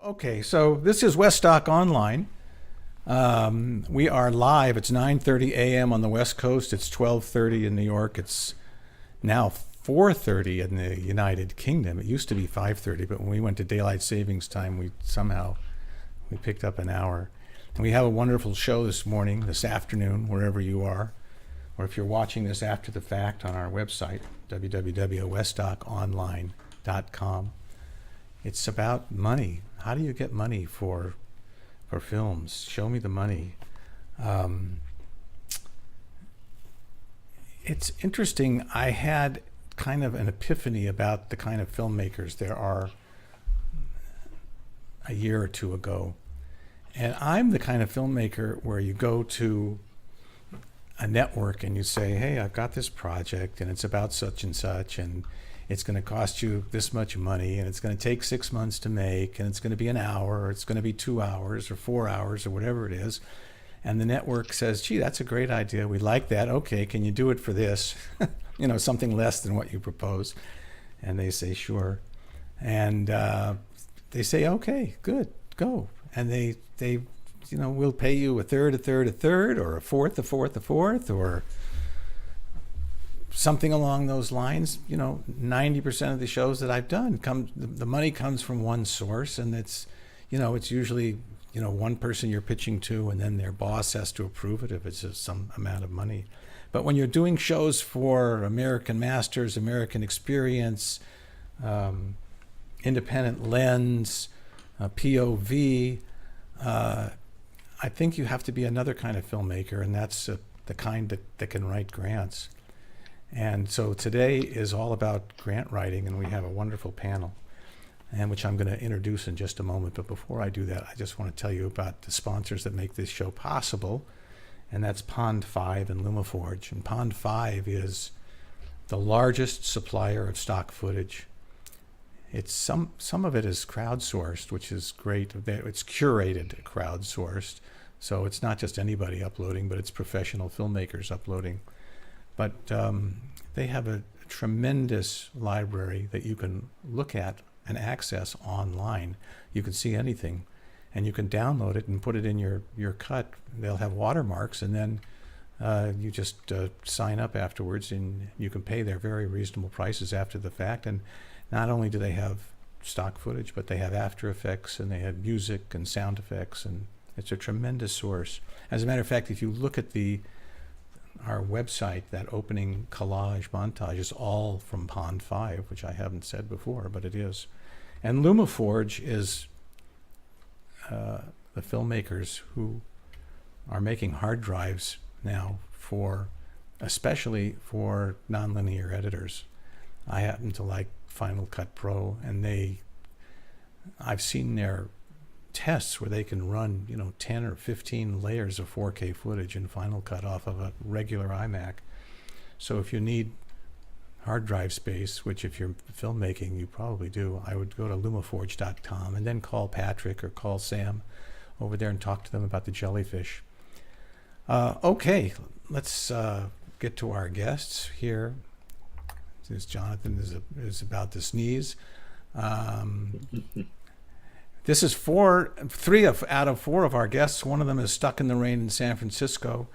Okay, so this is Westdoc Online. We are live. It's 9:30 a.m. on the West Coast. It's 12:30 in New York. It's now 4:30 in the United Kingdom. It used to be 5:30, but when we went to daylight savings time, we picked up an hour. And we have a wonderful show this morning, this afternoon, wherever you are, or if you're watching this after the fact on our website, www.westdoconline.com. It's about money. How do you get money for films? Show me the money. It's interesting. I had kind of an epiphany about the kind of filmmakers there are a year or two ago. And I'm the kind of filmmaker where you go to a network and you say, hey, I've got this project and it's about such and such, and it's going to cost you this much money, and it's going to take 6 months to make, and it's going to be an hour, or it's going to be 2 hours or 4 hours or whatever it is. And the network says, gee, that's a great idea. We like that. Okay, can you do it for this? Something less than what you propose. And they say, sure. And they say, okay, good, go. And they we'll pay you a third, or a fourth, or something along those lines. 90% of the shows that I've done the money comes from one source, and it's usually one person you're pitching to, and then their boss has to approve it if it's some amount of money. But when you're doing shows for American Masters, American Experience, Independent Lens, POV, I think you have to be another kind of filmmaker, and that's the kind that can write grants. And so today is all about grant writing, and we have a wonderful panel, and which I'm going to introduce in just a moment. But before I do that, I just want to tell you about the sponsors that make this show possible, and that's Pond 5 and LumaForge. And Pond 5 is the largest supplier of stock footage. It's some of it is crowdsourced, which is great. It's curated crowdsourced, so it's not just anybody uploading, but it's professional filmmakers uploading. But they have a tremendous library that you can look at and access online. You can see anything, and you can download it and put it in your cut. They'll have watermarks, and then you just sign up afterwards, and you can pay their very reasonable prices after the fact. And not only do they have stock footage, but they have After Effects, and they have music and sound effects, and it's a tremendous source. As a matter of fact, if you look at our website, that opening collage montage is all from Pond 5, which I haven't said before, but it is. And LumaForge is the filmmakers who are making hard drives now especially for nonlinear editors. I happen to like Final Cut Pro, and I've seen their tests where they can run 10 or 15 layers of 4K footage in Final Cut off of a regular iMac. So if you need hard drive space, which if you're filmmaking you probably do, I would go to lumaforge.com and then call Patrick or call Sam over there and talk to them about the jellyfish. Okay, let's get to our guests here. Since Jonathan is about to sneeze. This is three out of four of our guests. One of them is stuck in the rain in San Francisco.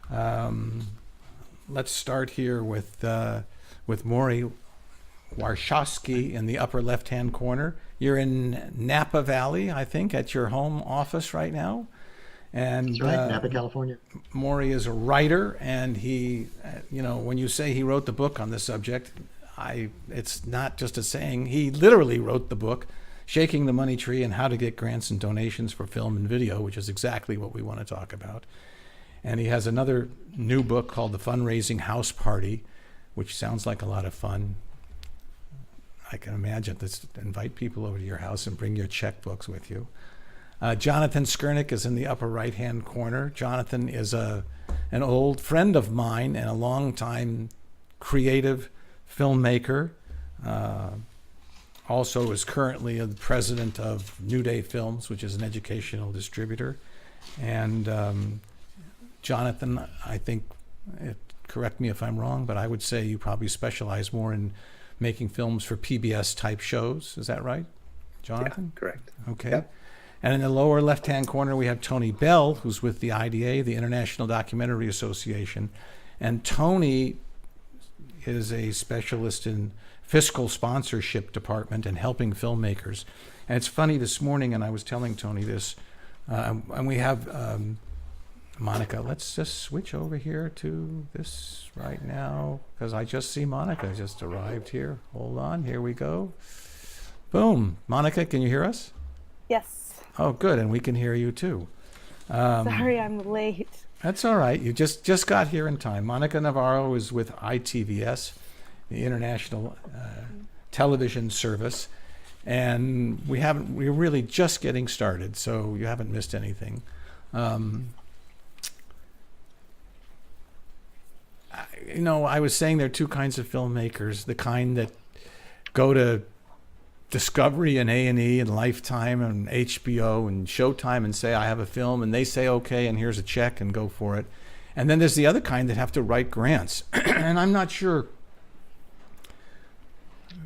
Let's start here with Morrie Warshawski in the upper left-hand corner. You're in Napa Valley, I think, at your home office right now. And that's right, Napa, California. Morrie is a writer, and he, when you say he wrote the book on this subject, it's not just a saying. He literally wrote the book, Shaking the Money Tree and How to Get Grants and Donations for Film and Video, which is exactly what we want to talk about. And he has another new book called The Fundraising House Party, which sounds like a lot of fun. I can imagine. Let's invite people over to your house and bring your checkbooks with you. Jonathan Skurnik is in the upper right-hand corner. Jonathan is an old friend of mine and a longtime creative filmmaker. Also is currently the president of New Day Films, which is an educational distributor. And Jonathan, I think, correct me if I'm wrong, but I would say you probably specialize more in making films for PBS type shows. Is that right? Jonathan? Yeah, correct. Okay. Yep. And in the lower left-hand corner, we have Toni Bell, who's with the IDA, the International Documentary Association. And Toni is a specialist in fiscal sponsorship department and helping filmmakers. And it's funny, this morning, and I was telling Toni this, and we have Monika. Let's just switch over here to this right now, because I just see Monika just arrived here. Hold on, here we go. Boom. Monika, can you hear us? Yes. Oh, good, and we can hear you too. Sorry, I'm late. That's all right. You just got here in time. Monika Navarro is with ITVS, the International Television Service, and we're really just getting started, so you haven't missed anything. I was saying there are two kinds of filmmakers: the kind that go to Discovery and A&E and Lifetime and HBO and Showtime and say, I have a film, and they say, okay, and here's a check, and go for it. And then there's the other kind that have to write grants. And I'm not sure,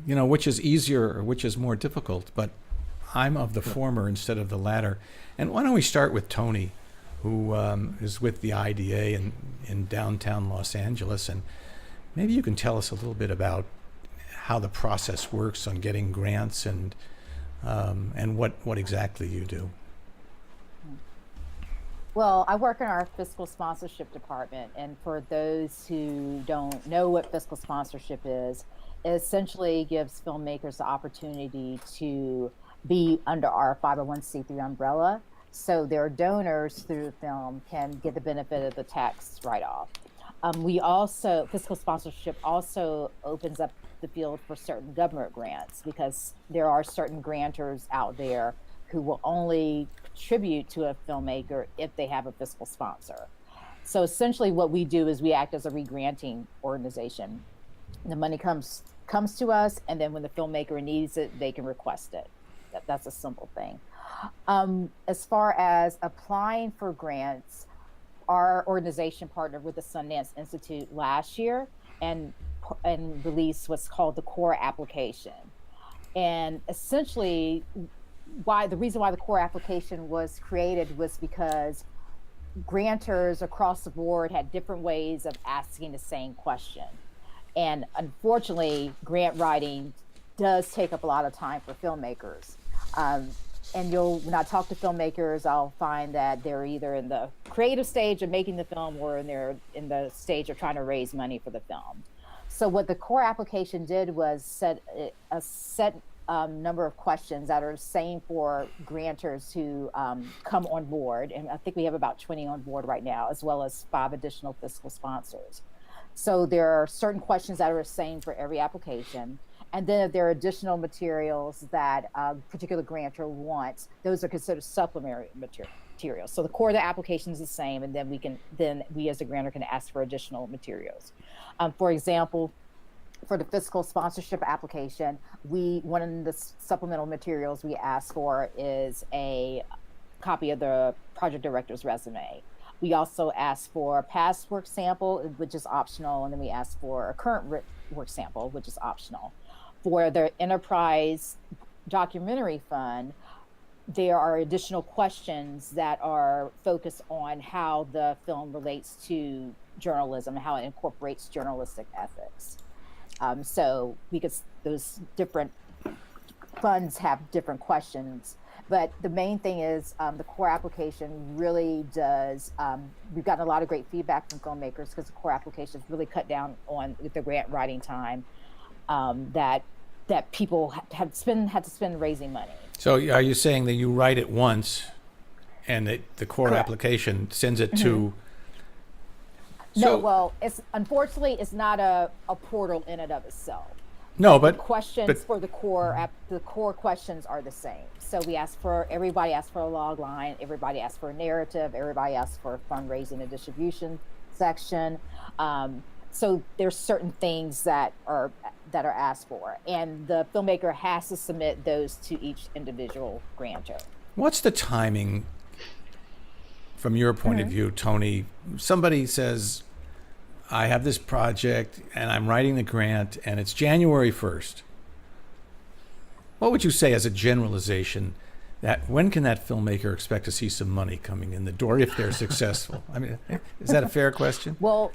which is easier or which is more difficult, but I'm of the former instead of the latter. And why don't we start with Toni, who is with the IDA in downtown Los Angeles, and maybe you can tell us a little bit about how the process works on getting grants and what exactly you do. Well, I work in our fiscal sponsorship department, and for those who don't know what fiscal sponsorship is, it essentially gives filmmakers the opportunity to be under our 501c3 umbrella, so their donors through the film can get the benefit of the tax write-off. Fiscal sponsorship also opens up the field for certain government grants, because there are certain grantors out there who will only contribute to a filmmaker if they have a fiscal sponsor. So essentially what we do is we act as a re-granting organization. The money comes to us, and then when the filmmaker needs it, they can request it. That's a simple thing. As far as applying for grants, our organization partnered with the Sundance Institute last year and released what's called the core application. And essentially, the reason why the core application was created was because grantors across the board had different ways of asking the same question. And unfortunately, grant writing does take up a lot of time for filmmakers. And when I talk to filmmakers, I'll find that they're either in the creative stage of making the film, or they're in the stage of trying to raise money for the film. So what the core application did was set a set number of questions that are the same for grantors who come on board. And I think we have about 20 on board right now, as well as 5 additional fiscal sponsors. So there are certain questions that are the same for every application. And then if there are additional materials that a particular grantor wants, those are considered supplementary materials. So the core of the application is the same, and then we as a grantor can ask for additional materials. For example, for the fiscal sponsorship application, one of the supplemental materials we ask for is a copy of the project director's resume. We also ask for a past work sample, which is optional, and then we ask for a current work sample, which is optional. For the Enterprise Documentary Fund, there are additional questions that are focused on how the film relates to journalism, how it incorporates journalistic ethics. So because those different funds have different questions, but the main thing is the core application really does, we've gotten a lot of great feedback from filmmakers, because the core application has really cut down on the grant writing time that people had to spend raising money. So are you saying that you write it once, and the core Correct. application sends it to? No, well, unfortunately it's not a portal in and of itself. No, but Questions for the core questions are the same. So everybody asks for a log line, everybody asks for a narrative, everybody asks for a fundraising and distribution section. So there's certain things that are asked for, and the filmmaker has to submit those to each individual grantor. What's the timing from your point of view, Toni? Somebody says, I have this project and I'm writing the grant, and it's January 1st. what would you say as a generalization? That when can that filmmaker expect to see some money coming in the door if they're successful? I mean, is that a fair question? Well,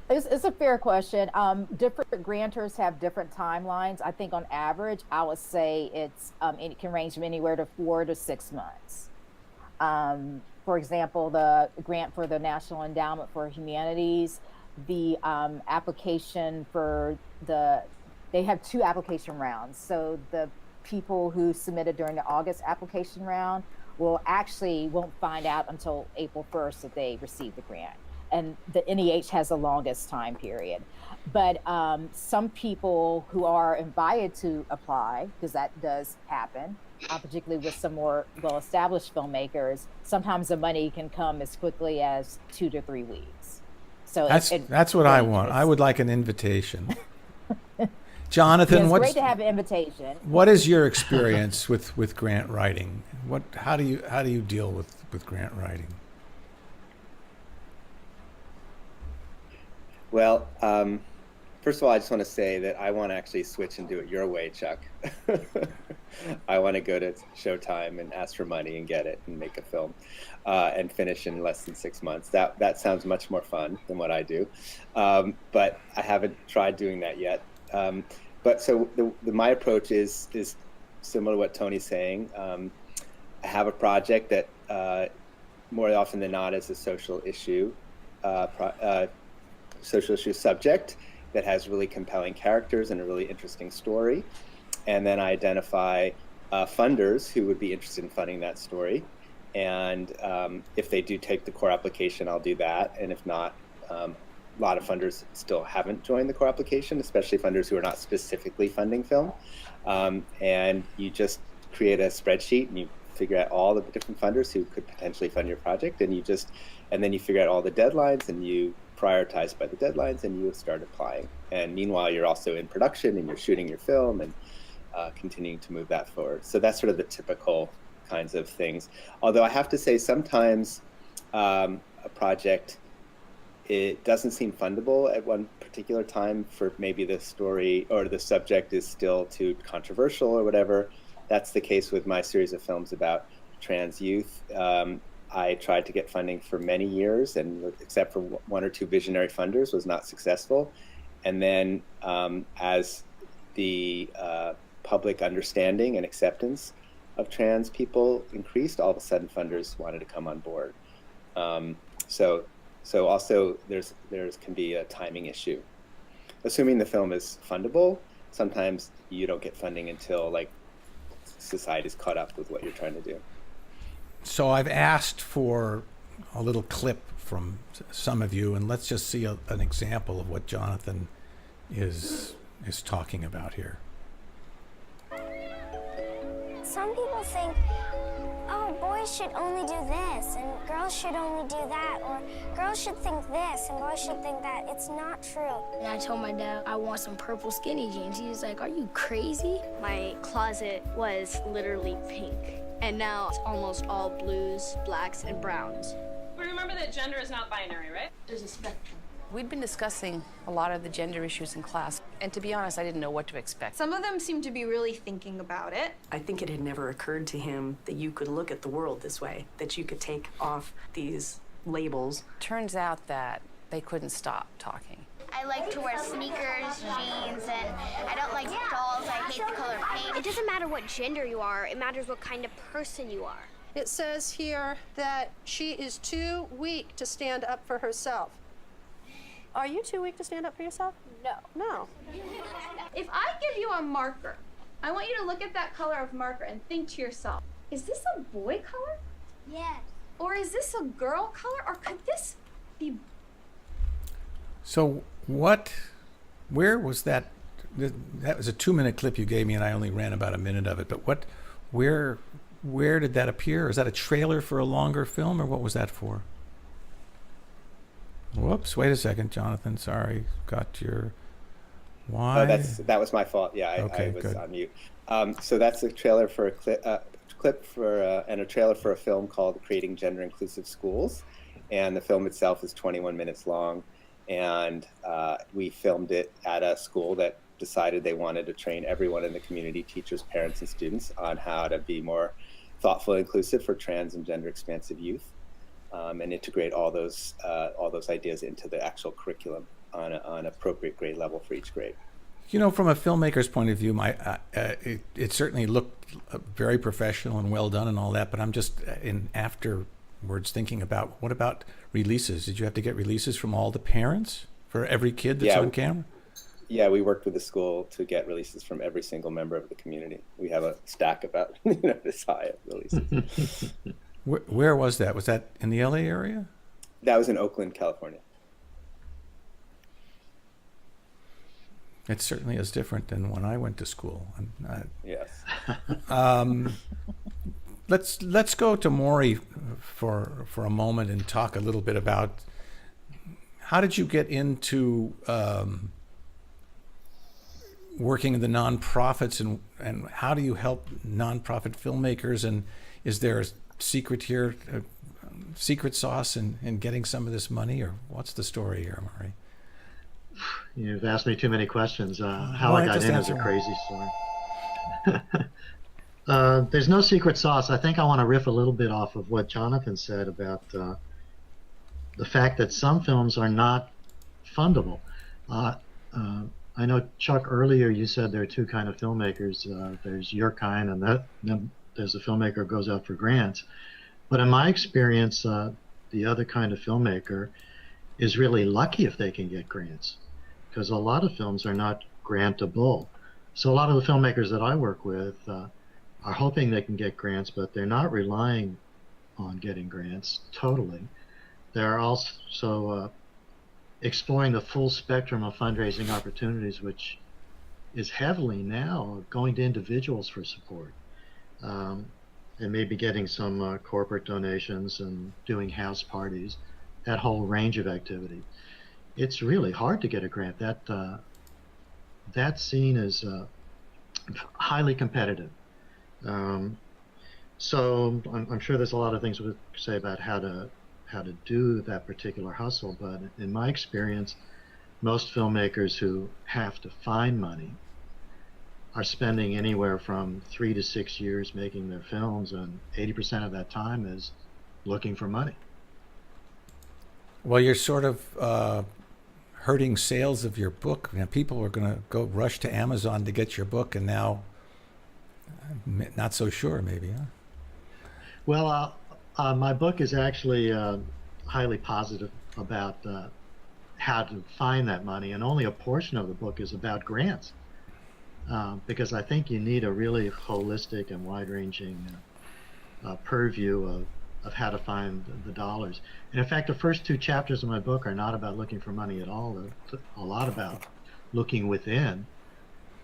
it's a fair question. Different grantors have different timelines. I think on average, I would say it can range from anywhere to 4 to 6 months. For example, the grant for the National Endowment for Humanities, the application for they have 2 application rounds. So the people who submitted during the August application round won't find out until April 1st that they received the grant. And the NEH has the longest time period. But some people who are invited to apply, because that does happen, particularly with some more well-established filmmakers, sometimes the money can come as quickly as 2 to 3 weeks. So that's what I want. I would like an invitation. Jonathan, it's great to have an invitation. What is your experience with grant writing? How do you deal with grant writing? Well, first of all, I just want to say that I want to actually switch and do it your way, Chuck. I want to go to Showtime and ask for money and get it and make a film and finish in less than 6 months. That sounds much more fun than what I do, but I haven't tried doing that yet. But so my approach is similar to what Tony's saying. I have a project that more often than not is a social issue subject that has really compelling characters and a really interesting story. And then I identify funders who would be interested in funding that story. And if they do take the core application, I'll do that. And if not, a lot of funders still haven't joined the core application, especially funders who are not specifically funding film. And you just create a spreadsheet and you figure out all the different funders who could potentially fund your project. And then you figure out all the deadlines and you prioritize by the deadlines and you start applying. And meanwhile, you're also in production and you're shooting your film and continuing to move that forward. So that's sort of the typical kinds of things. Although I have to say sometimes a project, it doesn't seem fundable at one particular time for maybe the story or the subject is still too controversial or whatever. That's the case with my series of films about trans youth. I tried to get funding for many years, and except for 1 or 2 visionary funders, was not successful. And then as the public understanding and acceptance of trans people increased, all of a sudden funders wanted to come on board. So also there's can be a timing issue. Assuming the film is fundable, sometimes you don't get funding until like society's caught up with what you're trying to do. So I've asked for a little clip from some of you, and let's just see an example of what Jonathan is talking about here. Some people think, oh, boys should only do this, and girls should only do that, or girls should think this, and boys should think that. It's not true. And I told my dad I want some purple skinny jeans. He was like, are you crazy? My closet was literally pink, and now it's almost all blues, blacks, and browns. But remember that gender is not binary, right? There's a spectrum. We'd been discussing a lot of the gender issues in class, and to be honest, I didn't know what to expect. Some of them seem to be really thinking about it. I think it had never occurred to him that you could look at the world this way, that you could take off these labels. Turns out that they couldn't stop talking. I like to wear sneakers, jeans, and I don't like dolls. I hate the color pink. It doesn't matter what gender you are, it matters what kind of person you are. It says here that she is too weak to stand up for herself. Are you too weak to stand up for yourself? No. No. If I give you a marker, I want you to look at that color of marker and think to yourself, is this a boy color? Yes. Or is this a girl color? Or could this be... So where was that? That was a 2-minute clip you gave me, and I only ran about a minute of it. But where did that appear? Is that a trailer for a longer film, or what was that for? Whoops! Wait a second, Jonathan. Sorry, got your. Why? Oh, that was my fault. Yeah, I was good. on mute. So that's a trailer for a clip for and a trailer for a film called "Creating Gender Inclusive Schools," and the film itself is 21 minutes long. And we filmed it at a school that decided they wanted to train everyone in the community, teachers, parents, and students, on how to be more thoughtful and inclusive for trans and gender expansive youth, and integrate all those ideas into the actual curriculum on an appropriate grade level for each grade. You know, from a filmmaker's point of view, it certainly looked very professional and well done and all that, but I'm just afterwards thinking about, what about releases? Did you have to get releases from all the parents for every kid that's on camera? Yeah, we worked with the school to get releases from every single member of the community. We have a stack about this high of releases. Where was that? Was that in the LA area? That was in Oakland, California. It certainly is different than when I went to school. Yes. Let's go to Morrie for a moment and talk a little bit about, how did you get into working in the nonprofits, and how do you help nonprofit filmmakers, and is there a secret here, secret sauce in getting some of this money, or what's the story here, Morrie? You've asked me too many questions. How I got in is a crazy story. There's no secret sauce. I think I want to riff a little bit off of what Jonathan said about the fact that some films are not fundable. I know, Chuck, earlier you said there are two kind of filmmakers. There's your kind, and then there's a filmmaker who goes out for grants. But in my experience, the other kind of filmmaker is really lucky if they can get grants, because a lot of films are not grantable. So a lot of the filmmakers that I work with are hoping they can get grants, but they're not relying on getting grants totally. They're also exploring the full spectrum of fundraising opportunities, which is heavily now going to individuals for support, and maybe getting some corporate donations and doing house parties, that whole range of activity. It's really hard to get a grant. That scene is highly competitive. So I'm sure there's a lot of things we could say about how to do that particular hustle, but in my experience, most filmmakers who have to find money are spending anywhere from 3 to 6 years making their films, and 80% of that time is looking for money. Well, you're sort of hurting sales of your book. You know, people are going to go rush to Amazon to get your book, and now not so sure, maybe, huh? Well, my book is actually highly positive about how to find that money, and only a portion of the book is about grants, because I think you need a really holistic and wide-ranging purview of how to find the dollars. And in fact, the first 2 chapters of my book are not about looking for money at all. They're a lot about looking within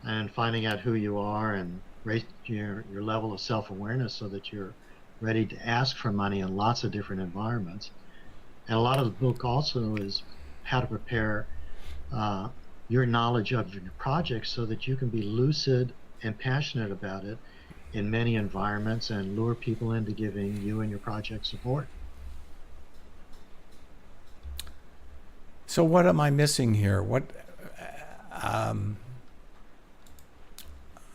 and finding out who you are and raise your level of self-awareness so that you're ready to ask for money in lots of different environments. And a lot of the book also is how to prepare your knowledge of your project so that you can be lucid and passionate about it in many environments and lure people into giving you and your project support. So what am I missing here? What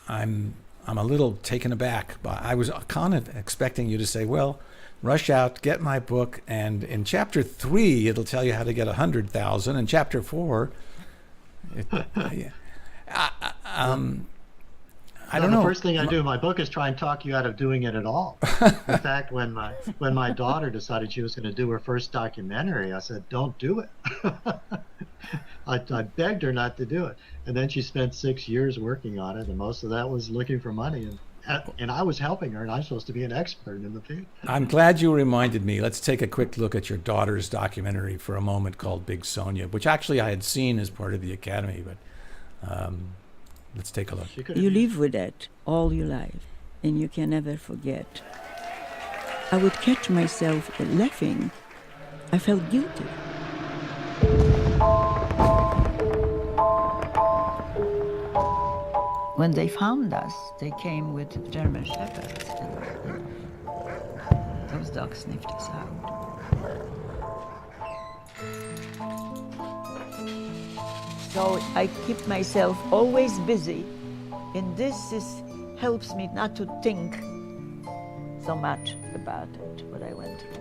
I'm a little taken aback. I was kind of expecting you to say, well, rush out, get my book, and in chapter 3 it'll tell you how to get 100,000, and chapter 4 I don't know. The first thing I do in my book is try and talk you out of doing it at all. In fact, when my daughter decided she was going to do her first documentary, I said, don't do it. I begged her not to do it. And then she spent 6 years working on it, and most of that was looking for money. And I was helping her, and I'm supposed to be an expert in the field. I'm glad you reminded me. Let's take a quick look at your daughter's documentary for a moment, called Big Sonia, which actually I had seen as part of the Academy, but let's take a look. You live with it all your life, and you can never forget. I would catch myself laughing. I felt guilty. When they found us, they came with German Shepherds, and those dogs sniffed us out. So I keep myself always busy, and helps me not to think so much about it, what I went through.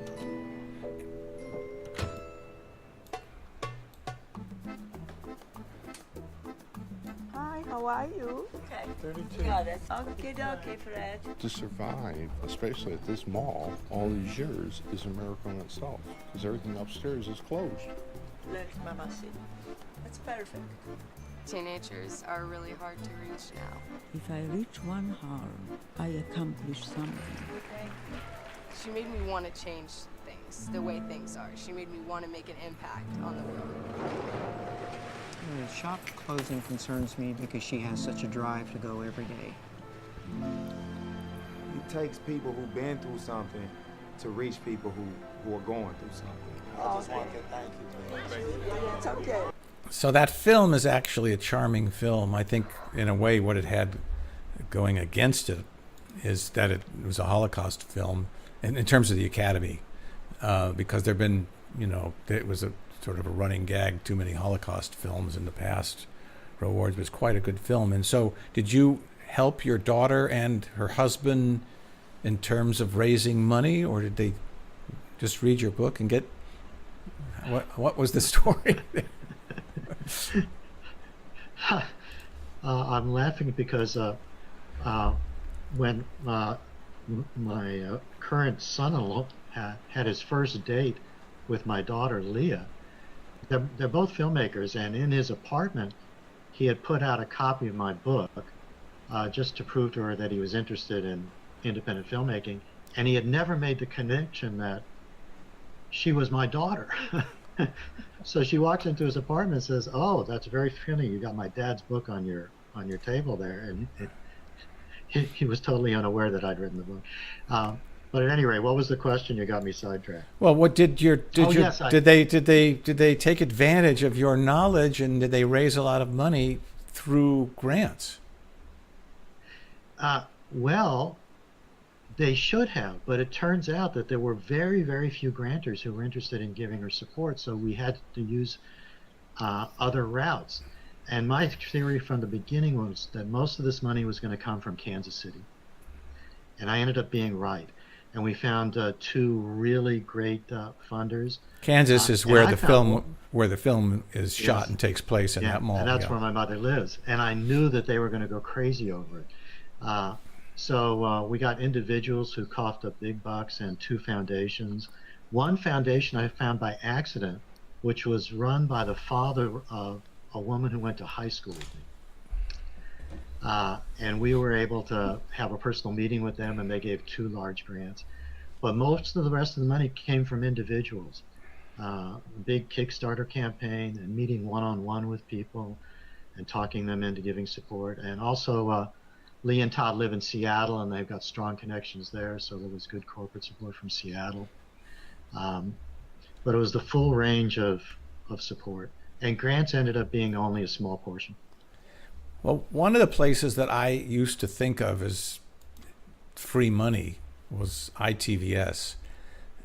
Hi, how are you? Okay. 32. Got it. Okay, Fred. To survive, especially at this mall, all these years, is a miracle in itself, because everything upstairs is closed. Let Mama see. That's perfect. Teenagers are really hard to reach now. If I reach one harm, I accomplish something. Okay. She made me want to change things, the way things are. She made me want to make an impact on the world. The shop closing concerns me because she has such a drive to go every day. It takes people who've been through something to reach people who are going through something. I just want to thank you. It's okay. So that film is actually a charming film. I think, in a way, what it had going against it is that it was a Holocaust film in terms of the Academy, because there've been, it was a sort of a running gag, too many Holocaust films in the past for awards. It was quite a good film. And so did you help your daughter and her husband in terms of raising money, or did they just read your book and get, what was the story? I'm laughing because when my current son-in-law had his first date with my daughter Leah, they're both filmmakers, and in his apartment he had put out a copy of my book just to prove to her that he was interested in independent filmmaking, and he had never made the connection that she was my daughter. So she walks into his apartment and says, "Oh, that's very funny. You got my dad's book on your table there." And he was totally unaware that I'd written the book. But at any rate, what was the question? You got me sidetracked. Well, what did they take advantage of your knowledge, and did they raise a lot of money through grants? Well, they should have, but it turns out that there were very, very few grantors who were interested in giving her support, so we had to use other routes. And my theory from the beginning was that most of this money was going to come from Kansas City. And I ended up being right. And we found two really great funders. Kansas is where the film is shot and takes place in that mall. And that's where my mother lives. And I knew that they were going to go crazy over it. So we got individuals who coughed up big bucks and two foundations. One foundation I found by accident, which was run by the father of a woman who went to high school with me. And we were able to have a personal meeting with them, and they gave 2 large grants. But most of the rest of the money came from individuals. A big Kickstarter campaign and meeting one-on-one with people and talking them into giving support. And also Lee and Todd live in Seattle, and they've got strong connections there, so there was good corporate support from Seattle. But it was the full range of support. And grants ended up being only a small portion. Well, one of the places that I used to think of as free money was ITVS.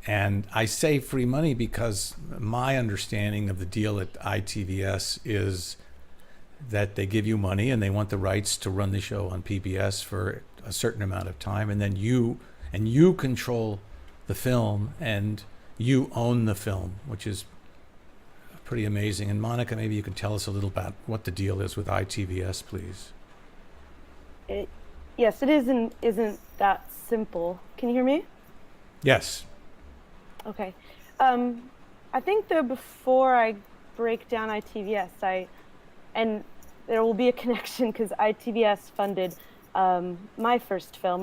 And I say free money because my understanding of the deal at ITVS is that they give you money and they want the rights to run the show on PBS for a certain amount of time, and then you control the film and you own the film, which is pretty amazing. And Monika, maybe you can tell us a little about what the deal is with ITVS, please. Yes, it isn't that simple. Can you hear me? Yes. Okay. I think though, before I break down ITVS, and there will be a connection because ITVS funded my first film.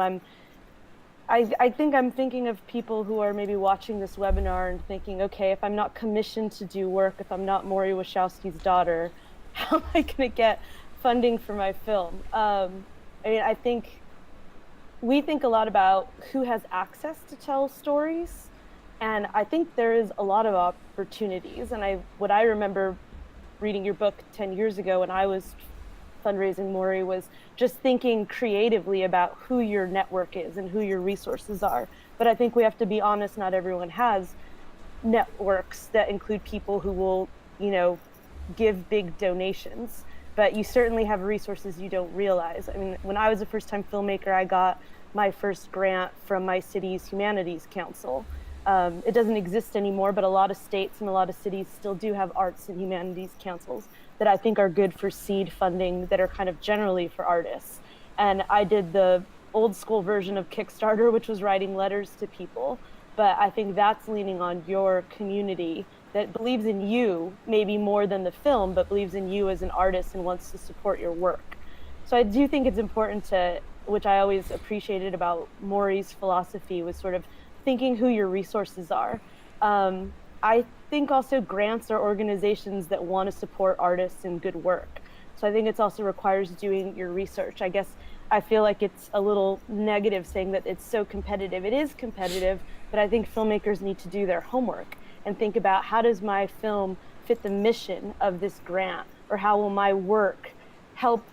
I think I'm thinking of people who are maybe watching this webinar and thinking, okay, if I'm not commissioned to do work, if I'm not Morrie Warshawski's daughter, how am I going to get funding for my film? I think we think a lot about who has access to tell stories, and I think there is a lot of opportunities. And what I remember reading your book 10 years ago when I was fundraising Morrie was just thinking creatively about who your network is and who your resources are. But I think we have to be honest, not everyone has networks that include people who will, give big donations, but you certainly have resources you don't realize. I mean, when I was a first-time filmmaker, I got my first grant from my city's Humanities Council. It doesn't exist anymore, but a lot of states and a lot of cities still do have arts and humanities councils that I think are good for seed funding that are kind of generally for artists. And I did the old school version of Kickstarter, which was writing letters to people. But I think that's leaning on your community that believes in you, maybe more than the film, but believes in you as an artist and wants to support your work. So I do think it's important to, which I always appreciated about Morrie's philosophy, was sort of thinking who your resources are. I think also grants are organizations that want to support artists and good work. So I think it also requires doing your research. I guess I feel like it's a little negative saying that it's so competitive. It is competitive, but I think filmmakers need to do their homework and think about, how does my film fit the mission of this grant? Or how will my work help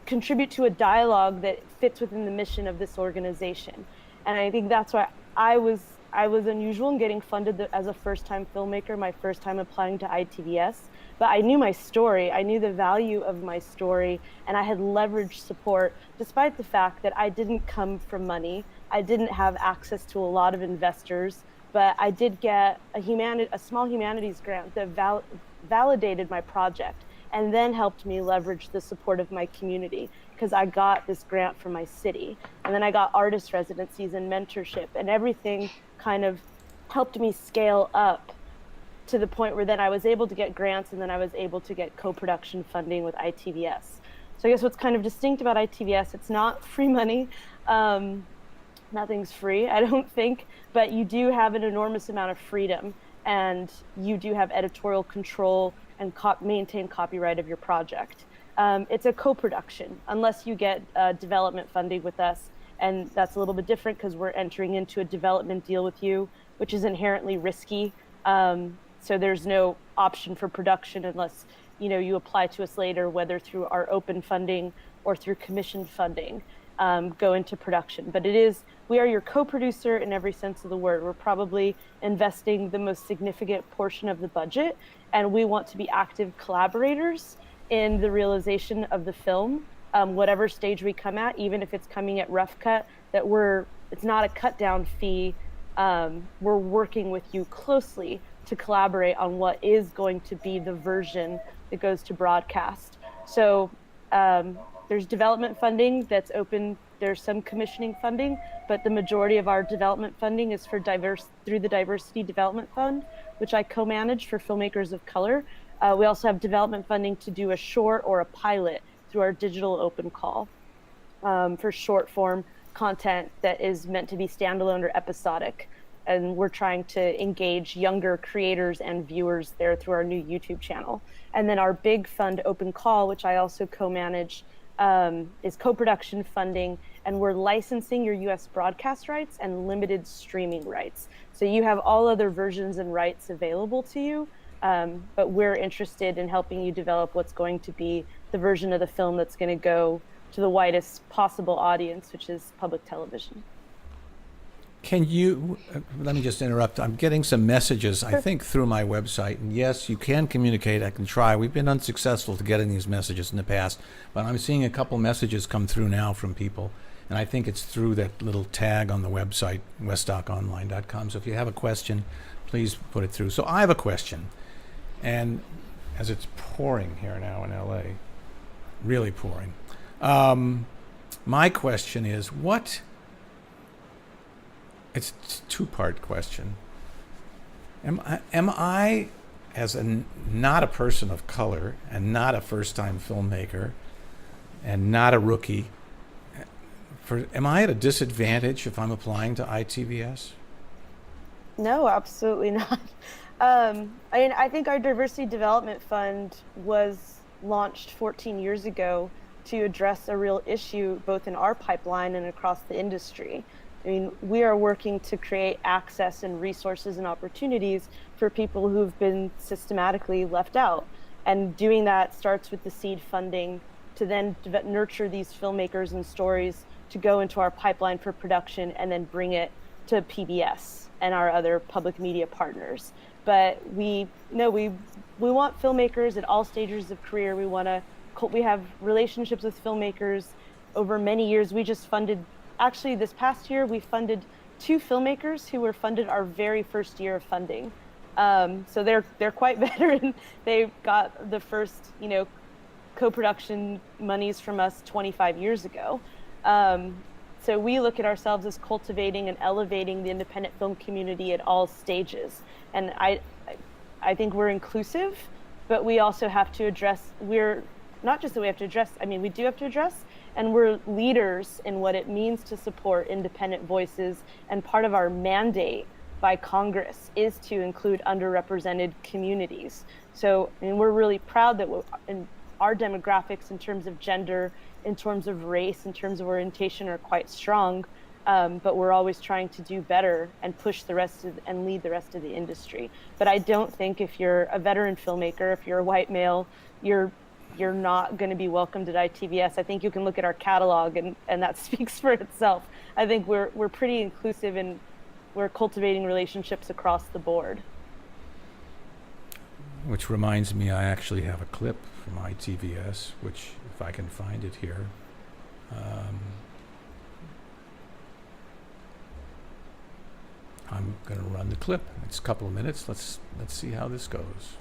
contribute to a dialogue that fits within the mission of this organization? And I think that's why I was unusual in getting funded as a first-time filmmaker, my first time applying to ITVS. But I knew my story, I knew the value of my story, and I had leveraged support despite the fact that I didn't come from money. I didn't have access to a lot of investors, but I did get a small humanities grant that validated my project and then helped me leverage the support of my community, because I got this grant from my city. And then I got artist residencies and mentorship, and everything kind of helped me scale up to the point where then I was able to get grants, and then I was able to get co-production funding with ITVS. So I guess what's kind of distinct about ITVS, it's not free money. Nothing's free, I don't think, but you do have an enormous amount of freedom, and you do have editorial control and maintain copyright of your project. It's a co-production, unless you get development funding with us, and that's a little bit different because we're entering into a development deal with you, which is inherently risky. So there's no option for production unless you apply to us later, whether through our open funding or through commissioned funding, go into production. But we are your co-producer in every sense of the word. We're probably investing the most significant portion of the budget, and we want to be active collaborators in the realization of the film, whatever stage we come at, even if it's coming at rough cut, it's not a cut down fee. We're working with you closely to collaborate on what is going to be the version that goes to broadcast. So there's development funding that's open. There's some commissioning funding, but the majority of our development funding is through the Diversity Development Fund, which I co-manage for filmmakers of color. We also have development funding to do a short or a pilot through our digital open call for short form content that is meant to be standalone or episodic. And we're trying to engage younger creators and viewers there through our new YouTube channel. And then our big fund open call, which I also co-manage, is co-production funding, and we're licensing your US broadcast rights and limited streaming rights. So you have all other versions and rights available to you, but we're interested in helping you develop what's going to be the version of the film that's going to go to the widest possible audience, which is public television. Can you, let me just interrupt. I'm getting some messages, I think, through my website. And yes, you can communicate. I can try. We've been unsuccessful to getting these messages in the past, but I'm seeing a couple messages come through now from people. And I think it's through that little tag on the website, westdoconline.com. So if you have a question, please put it through. So I have a question. And as it's pouring here now in LA, really pouring, my question is, it's a two-part question. Am I, as not a person of color and not a first-time filmmaker and not a rookie, am I at a disadvantage if I'm applying to ITVS? No, absolutely not. I think our Diversity Development Fund was launched 14 years ago to address a real issue both in our pipeline and across the industry. I mean, we are working to create access and resources and opportunities for people who've been systematically left out. And doing that starts with the seed funding to then nurture these filmmakers and stories to go into our pipeline for production and then bring it to PBS and our other public media partners. But we want filmmakers at all stages of career. We have relationships with filmmakers over many years. We just funded, actually this past year, we funded 2 filmmakers who were funded our very first year of funding. So they're quite veteran. They got the first, co-production monies from us 25 years ago. So we look at ourselves as cultivating and elevating the independent film community at all stages. And I think we're inclusive, but we also have to address, we're not just that we have to address, we do have to address, and we're leaders in what it means to support independent voices. And part of our mandate by Congress is to include underrepresented communities. So we're really proud that in our demographics in terms of gender, in terms of race, in terms of orientation are quite strong, but we're always trying to do better and push and lead the rest of the industry. But I don't think if you're a veteran filmmaker, if you're a white male, you're not going to be welcomed at ITVS. I think you can look at our catalog and that speaks for itself. I think we're pretty inclusive and we're cultivating relationships across the board. Which reminds me, I actually have a clip from ITVS, which, if I can find it here. I'm going to run the clip. It's a couple of minutes. Let's see how this goes.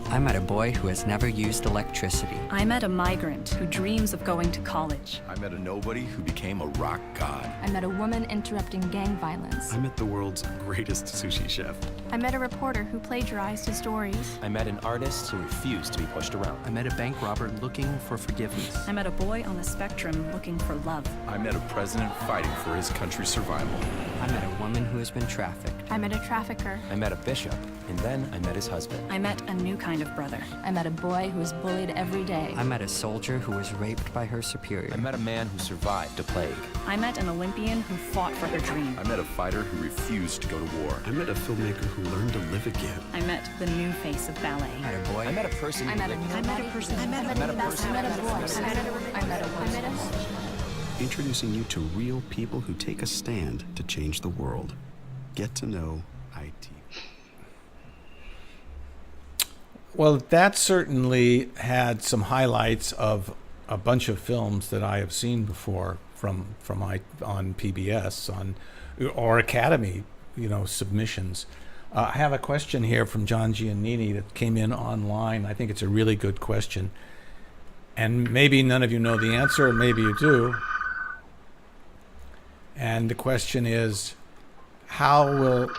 I met a boy who has never used electricity. I met a migrant who dreams of going to college. I met a nobody who became a rock god. I met a woman interrupting gang violence. I met the world's greatest sushi chef. I met a reporter who plagiarized his stories. I met an artist who refused to be pushed around. I met a bank robber looking for forgiveness. I met a boy on the spectrum looking for love. I met a president fighting for his country's survival. I met a woman who has been trafficked. I met a trafficker. I met a bishop, and then I met his husband. I met a new kind of brother. I met a boy who was bullied every day. I met a soldier who was raped by her superior. I met a man who survived a plague. I met an Olympian who fought for her dream. I met a fighter who refused to go to war. I met a filmmaker who learned to live again. I met the new face of ballet. I met a boy. I met a person. I met a person. I met a person. I met a person. I met a voice. I met a voice. Introducing you to real people who take a stand to change the world. Get to know IT. Well, that certainly had some highlights of a bunch of films that I have seen before on PBS or Academy, submissions. I have a question here from John Giannini that came in online. I think it's a really good question, and maybe none of you know the answer, or maybe you do. And the question is, how will...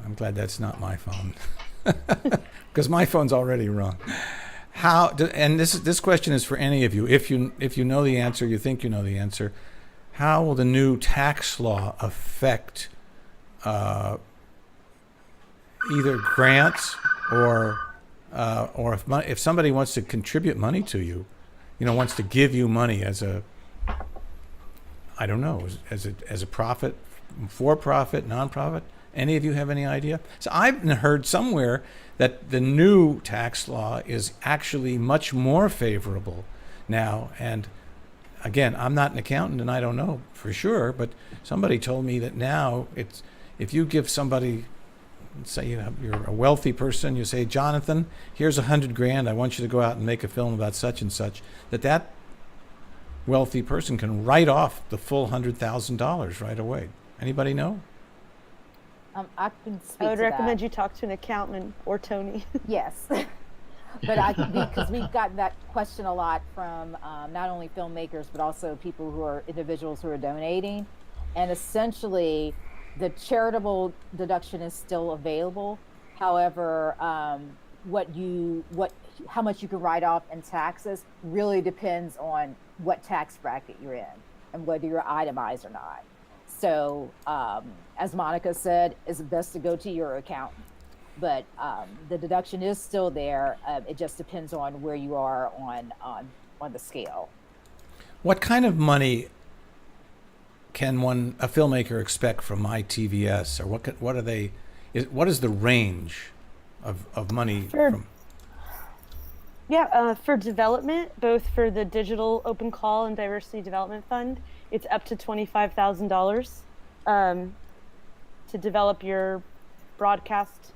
I'm glad that's not my phone. Because my phone's already wrong. And this question is for any of you. If you know the answer, you think you know the answer, how will the new tax law affect either grants or if somebody wants to contribute money to you, wants to give you money as a, I don't know, as a profit, for-profit, non-profit? Any of you have any idea? So I've heard somewhere that the new tax law is actually much more favorable now. And again, I'm not an accountant and I don't know for sure, but somebody told me that now it's, if you give somebody, say you're a wealthy person, you say, Jonathan, here's $100,000. I want you to go out and make a film about such and such, that wealthy person can write off the full $100,000 right away. Anybody know? I can speak I would to recommend that. you talk to an accountant or Toni. Yes. But because we've gotten that question a lot from not only filmmakers, but also individuals who are donating. And essentially, the charitable deduction is still available. However, how much you can write off in taxes really depends on what tax bracket you're in and whether you're itemized or not. So, as Monika said, it's best to go to your accountant. But the deduction is still there. It just depends on where you are on the scale. What kind of money can a filmmaker expect from ITVS, or what are they? What is the range of money from? Yeah, for development, both for the Digital Open Call and Diversity Development Fund it's up to $25,000 to develop your broadcast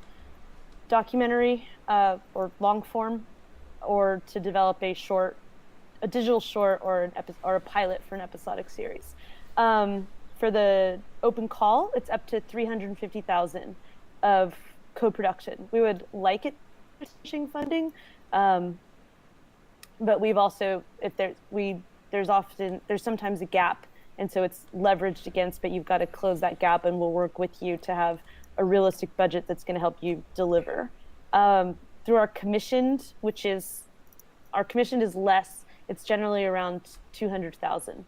documentary or long form, or to develop a digital short or a pilot for an episodic series. For the open call, it's up to $350,000 of co-production. We would like it pushing funding, but we've also, there's sometimes a gap, and so it's leveraged against, but you've got to close that gap, and we'll work with you to have a realistic budget that's going to help you deliver. Through our commissioned, our commissioned is less. It's generally around $200,000.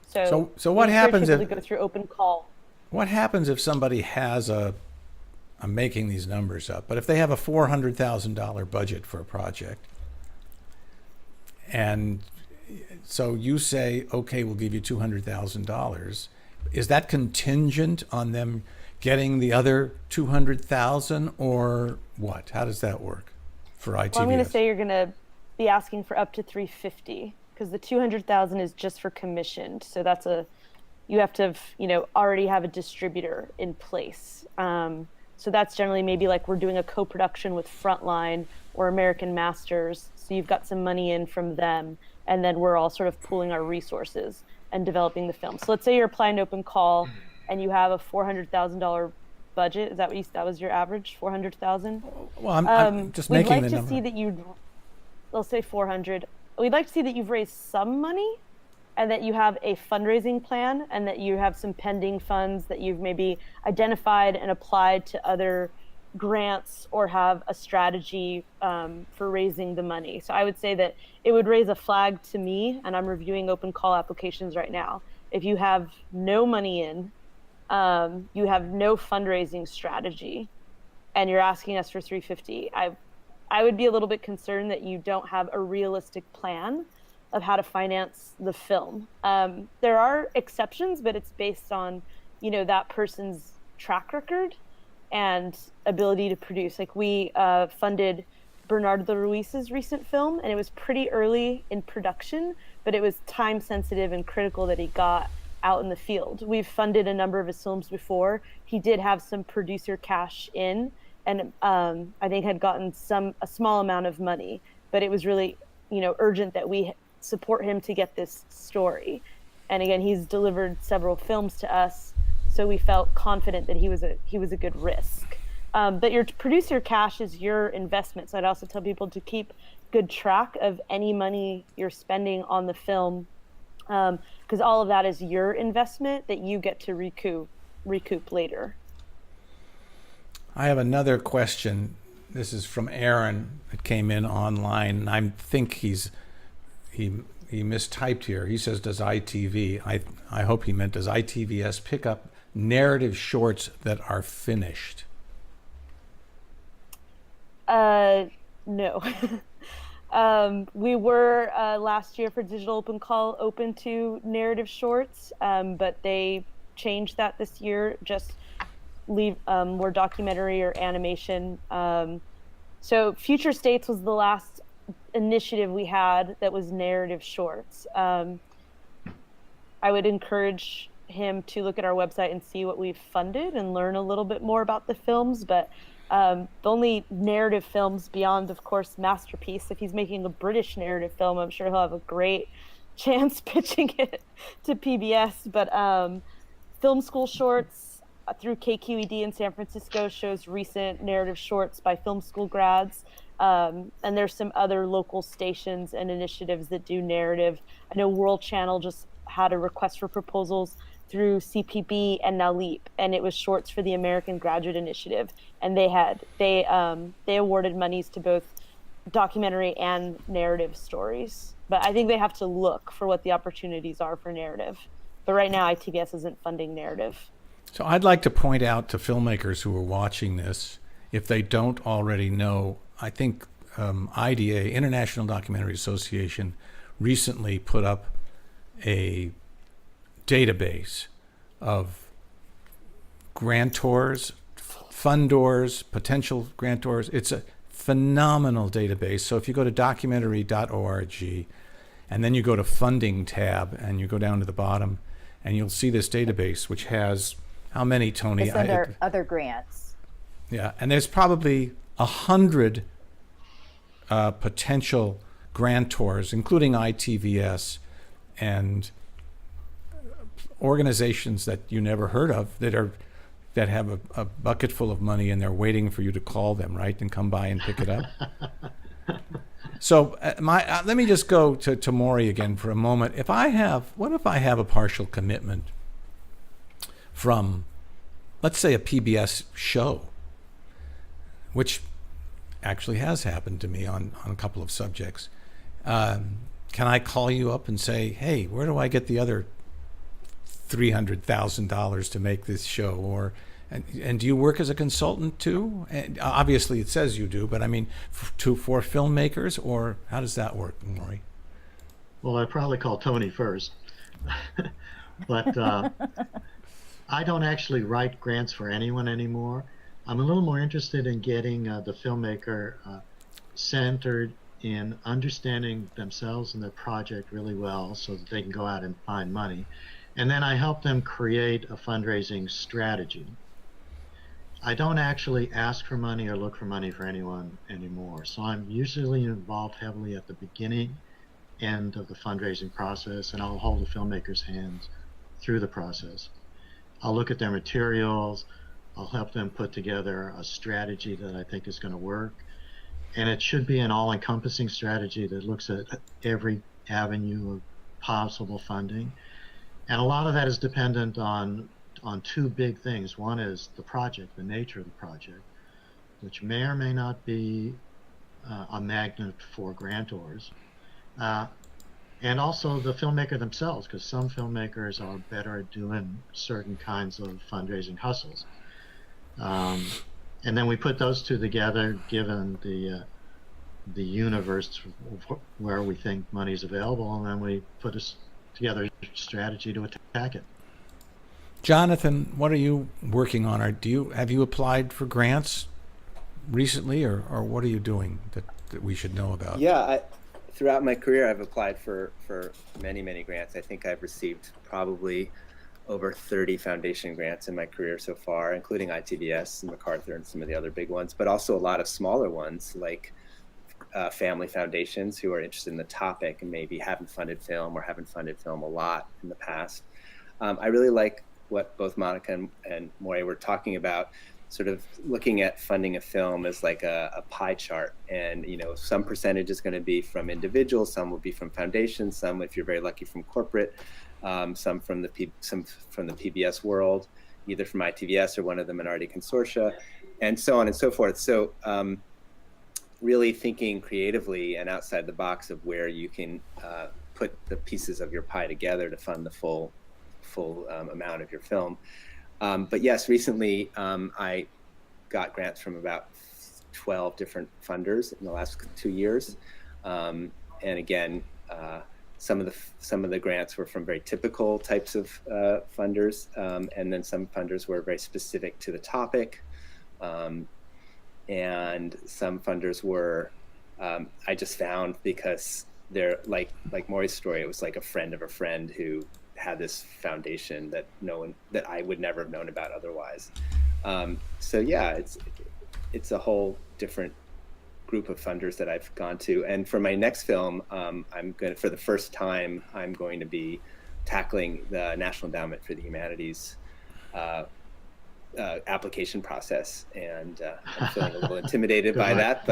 So what happens if to go through open call? What happens if somebody has I'm making these numbers up, but if they have a $400,000 budget for a project, and so you say, okay, we'll give you $200,000, is that contingent on them getting the other $200,000, or what? How does that work for ITVS? Well, I'm going to say you're going to be asking for up to $350,000, because the $200,000 is just for commissioned. So that's you have to already have a distributor in place. So that's generally maybe like we're doing a co-production with Frontline or American Masters. So you've got some money in from them, and then we're all sort of pooling our resources and developing the film. So let's say you're applying to open call and you have a $400,000 budget. Is that that was your average, $400,000? Well, I'm just making the number. We'd like to see that let's say 400. We'd like to see that you've raised some money, and that you have a fundraising plan, and that you have some pending funds that you've maybe identified and applied to other grants, or have a strategy for raising the money. So I would say that it would raise a flag to me, and I'm reviewing open call applications right now. If you have no money in, you have no fundraising strategy, and you're asking us for $350,000, I would be a little bit concerned that you don't have a realistic plan of how to finance the film. There are exceptions, but it's based on, that person's track record and ability to produce. Like we funded Bernardo Ruiz's recent film, and it was pretty early in production, but it was time sensitive and critical that he got out in the field. We've funded a number of his films before. He did have some producer cash in, and I think had gotten a small amount of money, but it was really, urgent that we support him to get this story. And again, he's delivered several films to us, so we felt confident that he was a good risk. But your producer cash is your investment. So I'd also tell people to keep good track of any money you're spending on the film, because all of that is your investment that you get to recoup later. I have another question. This is from Aaron. It came in online, and I think he mistyped here. He says, does ITV, I hope he meant, does ITVS pick up narrative shorts that are finished? No. We were last year for Digital Open Call open to narrative shorts, but they changed that this year. Just leave more documentary or animation. So Future States was the last initiative we had that was narrative shorts. I would encourage him to look at our website and see what we've funded and learn a little bit more about the films, but the only narrative films beyond, of course, Masterpiece. If he's making a British narrative film, I'm sure he'll have a great chance pitching it to PBS. But film school shorts through KQED in San Francisco shows recent narrative shorts by film school grads. And there's some other local stations and initiatives that do narrative. I know World Channel just had a request for proposals through CPB and now LEAP, and it was shorts for the American Graduate Initiative, and they awarded monies to both documentary and narrative stories. But I think they have to look for what the opportunities are for narrative. But right now, ITVS isn't funding narrative. So I'd like to point out to filmmakers who are watching this, if they don't already know, I think IDA, International Documentary Association, recently put up a database of grantors, fundors, potential grantors. It's a phenomenal database. So if you go to documentary.org and then you go to funding tab and you go down to the bottom and you'll see this database, which has how many, Toni? It's under other grants. Yeah, and there's probably 100 potential grantors, including ITVS and organizations that you never heard of that have a bucket full of money, and they're waiting for you to call them, right, and come by and pick it up. So let me just go to Morrie again for a moment. What if I have a partial commitment from, let's say, a PBS show, which actually has happened to me on a couple of subjects. Can I call you up and say, hey, where do I get the other $300,000 to make this show? And do you work as a consultant too? And obviously it says you do, but I mean, for filmmakers, or how does that work, Morrie? Well, I'd probably call Toni first. But I don't actually write grants for anyone anymore. I'm a little more interested in getting the filmmaker centered in understanding themselves and their project really well so that they can go out and find money. And then I help them create a fundraising strategy. I don't actually ask for money or look for money for anyone anymore. So I'm usually involved heavily at the beginning end of the fundraising process, and I'll hold the filmmaker's hands through the process. I'll look at their materials. I'll help them put together a strategy that I think is going to work. And it should be an all-encompassing strategy that looks at every avenue of possible funding. And a lot of that is dependent on two big things. One is the project, the nature of the project, which may or may not be a magnet for grantors. And also the filmmaker themselves, because some filmmakers are better at doing certain kinds of fundraising hustles. And then we put those two together, given the universe where we think money is available, and then we put together a strategy to attack it. Jonathan, what are you working on? Have you applied for grants recently, or what are you doing that we should know about? Yeah, throughout my career, I've applied for many, many grants. I think I've received probably over 30 foundation grants in my career so far, including ITVS and MacArthur and some of the other big ones, but also a lot of smaller ones like family foundations who are interested in the topic and maybe haven't funded film or haven't funded film a lot in the past. I really like what both Monika and Morrie were talking about, sort of looking at funding a film as like a pie chart. And, some percentage is going to be from individuals, some will be from foundations, some, if you're very lucky, from corporate, some from the PBS world, either from ITVS or one of the minority consortia, and so on and so forth. So really thinking creatively and outside the box of where you can put the pieces of your pie together to fund the full amount of your film. But yes, recently I got grants from about 12 different funders in the last 2 years. And again, some of the grants were from very typical types of funders, and then some funders were very specific to the topic. And some funders were, I just found because they're like Morrie's story, it was like a friend of a friend who had this foundation that I would never have known about otherwise. So yeah, it's a whole different group of funders that I've gone to. And for my next film, for the first time, I'm going to be tackling the National Endowment for the Humanities application process, and I'm feeling a little intimidated by that,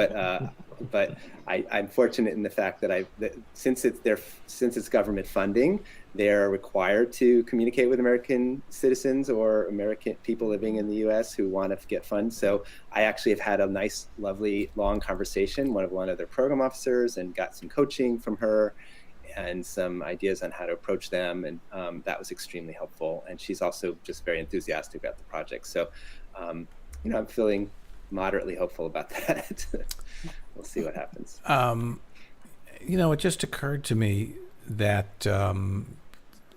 but I'm fortunate in the fact that since it's government funding, they're required to communicate with American citizens or American people living in the U.S. who want to get funds. So I actually have had a nice, lovely, long conversation with one of their program officers and got some coaching from her and some ideas on how to approach them, and that was extremely helpful. And she's also just very enthusiastic about the project. So, I'm feeling moderately hopeful about that. We'll see what happens. It just occurred to me that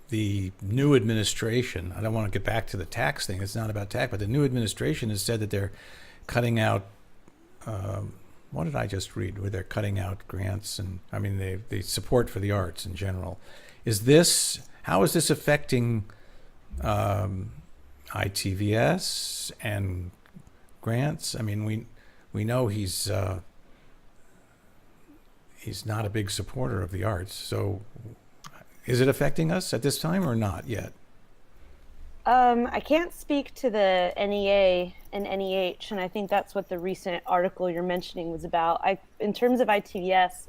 the new administration, I don't want to get back to the tax thing, it's not about tax, but the new administration has said that they're cutting out, what did I just read, where they're cutting out grants and, the support for the arts in general. How is this affecting ITVS and grants. I mean, we know he's not a big supporter of the arts. So is it affecting us at this time or not yet? I can't speak to the NEA and NEH, and I think that's what the recent article you're mentioning was about. In terms of ITVS,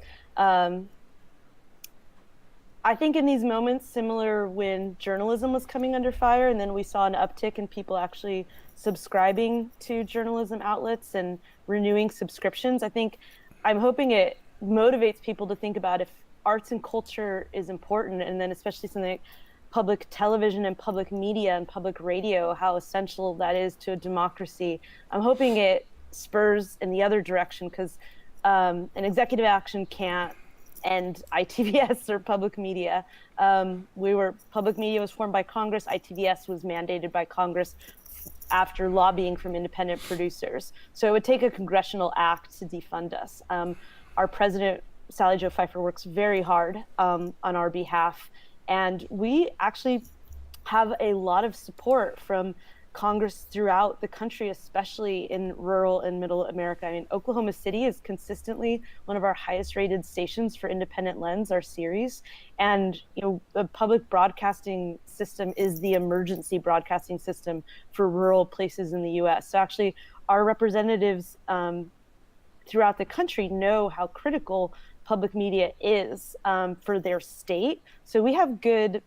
I think in these moments, similar when journalism was coming under fire, and then we saw an uptick in people actually subscribing to journalism outlets and renewing subscriptions, I'm hoping it motivates people to think about if arts and culture is important, and then especially something like public television and public media and public radio, how essential that is to a democracy. I'm hoping it spurs in the other direction, because an executive action can't end ITVS or public media. Public media was formed by Congress. ITVS was mandated by Congress after lobbying from independent producers. So it would take a congressional act to defund us. Our president, Sally Jo Pfeiffer, works very hard on our behalf. And we actually have a lot of support from Congress throughout the country, especially in rural and middle America. I mean, Oklahoma City is consistently one of our highest rated stations for Independent Lens, our series. And, the public broadcasting system is the emergency broadcasting system for rural places in the US. So actually, our representatives throughout the country know how critical public media is for their state. So we have good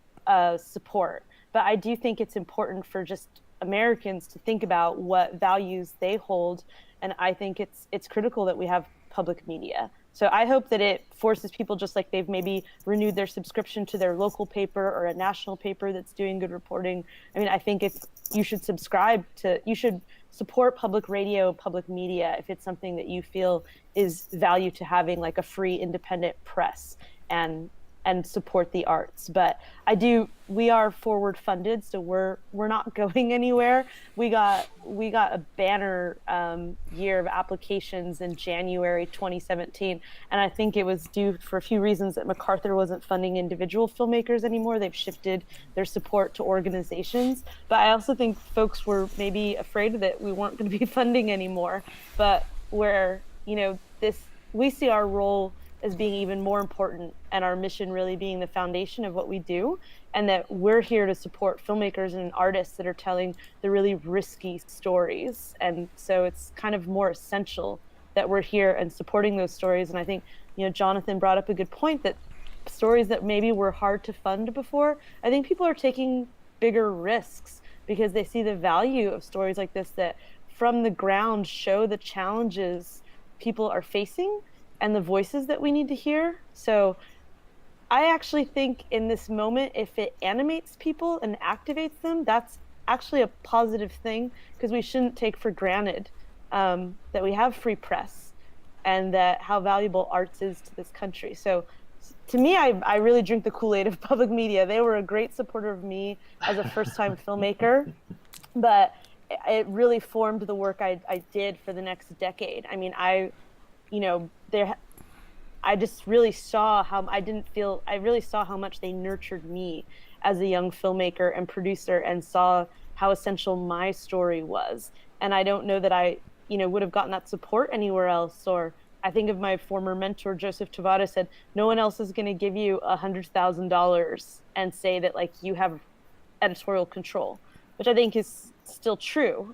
support. But I do think it's important for just Americans to think about what values they hold, and I think it's critical that we have public media. So I hope that it forces people, just like they've maybe renewed their subscription to their local paper or a national paper that's doing good reporting. I mean, I think you should support public radio, public media if it's something that you feel is value to having, like a free independent press, and support the arts. But we are forward funded, so we're not going anywhere. We got a banner year of applications in January 2017, and I think it was due for a few reasons that MacArthur wasn't funding individual filmmakers anymore. They've shifted their support to organizations. But I also think folks were maybe afraid that we weren't going to be funding anymore. But where we see our role as being even more important, and our mission really being the foundation of what we do, and that we're here to support filmmakers and artists that are telling the really risky stories. And so it's kind of more essential that we're here and supporting those stories. And I think, Jonathan brought up a good point, that stories that maybe were hard to fund before, I think people are taking bigger risks because they see the value of stories like this that from the ground show the challenges people are facing and the voices that we need to hear. So I actually think in this moment, if it animates people and activates them, that's actually a positive thing, because we shouldn't take for granted that we have free press and that how valuable arts is to this country. So to me, I really drink the Kool-Aid of public media. They were a great supporter of me as a first-time filmmaker, but it really formed the work I did for the next decade. I mean, I just really saw how I really saw how much they nurtured me as a young filmmaker and producer, and saw how essential my story was. And I don't know that I, would have gotten that support anywhere else. Or I think of my former mentor, Joseph Tavares, said, no one else is going to give you $100,000 and say that you have editorial control, which I think is still true.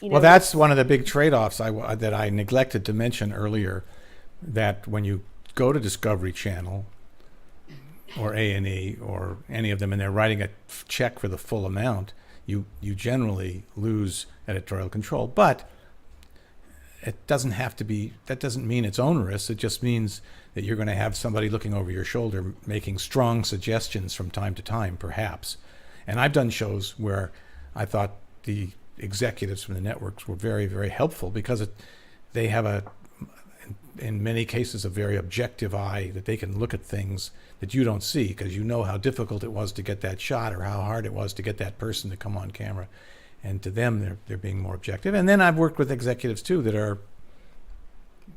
Well, that's one of the big trade-offs that I neglected to mention earlier, that when you go to Discovery Channel or A&E or any of them, and they're writing a check for the full amount, you generally lose editorial control. But it doesn't have to be, that doesn't mean it's onerous. It just means that you're going to have somebody looking over your shoulder making strong suggestions from time to time, perhaps. And I've done shows where I thought the executives from the networks were very, very helpful, because they have in many cases, a very objective eye that they can look at things that you don't see, because how difficult it was to get that shot, or how hard it was to get that person to come on camera. And to them, they're being more objective. And then I've worked with executives too that are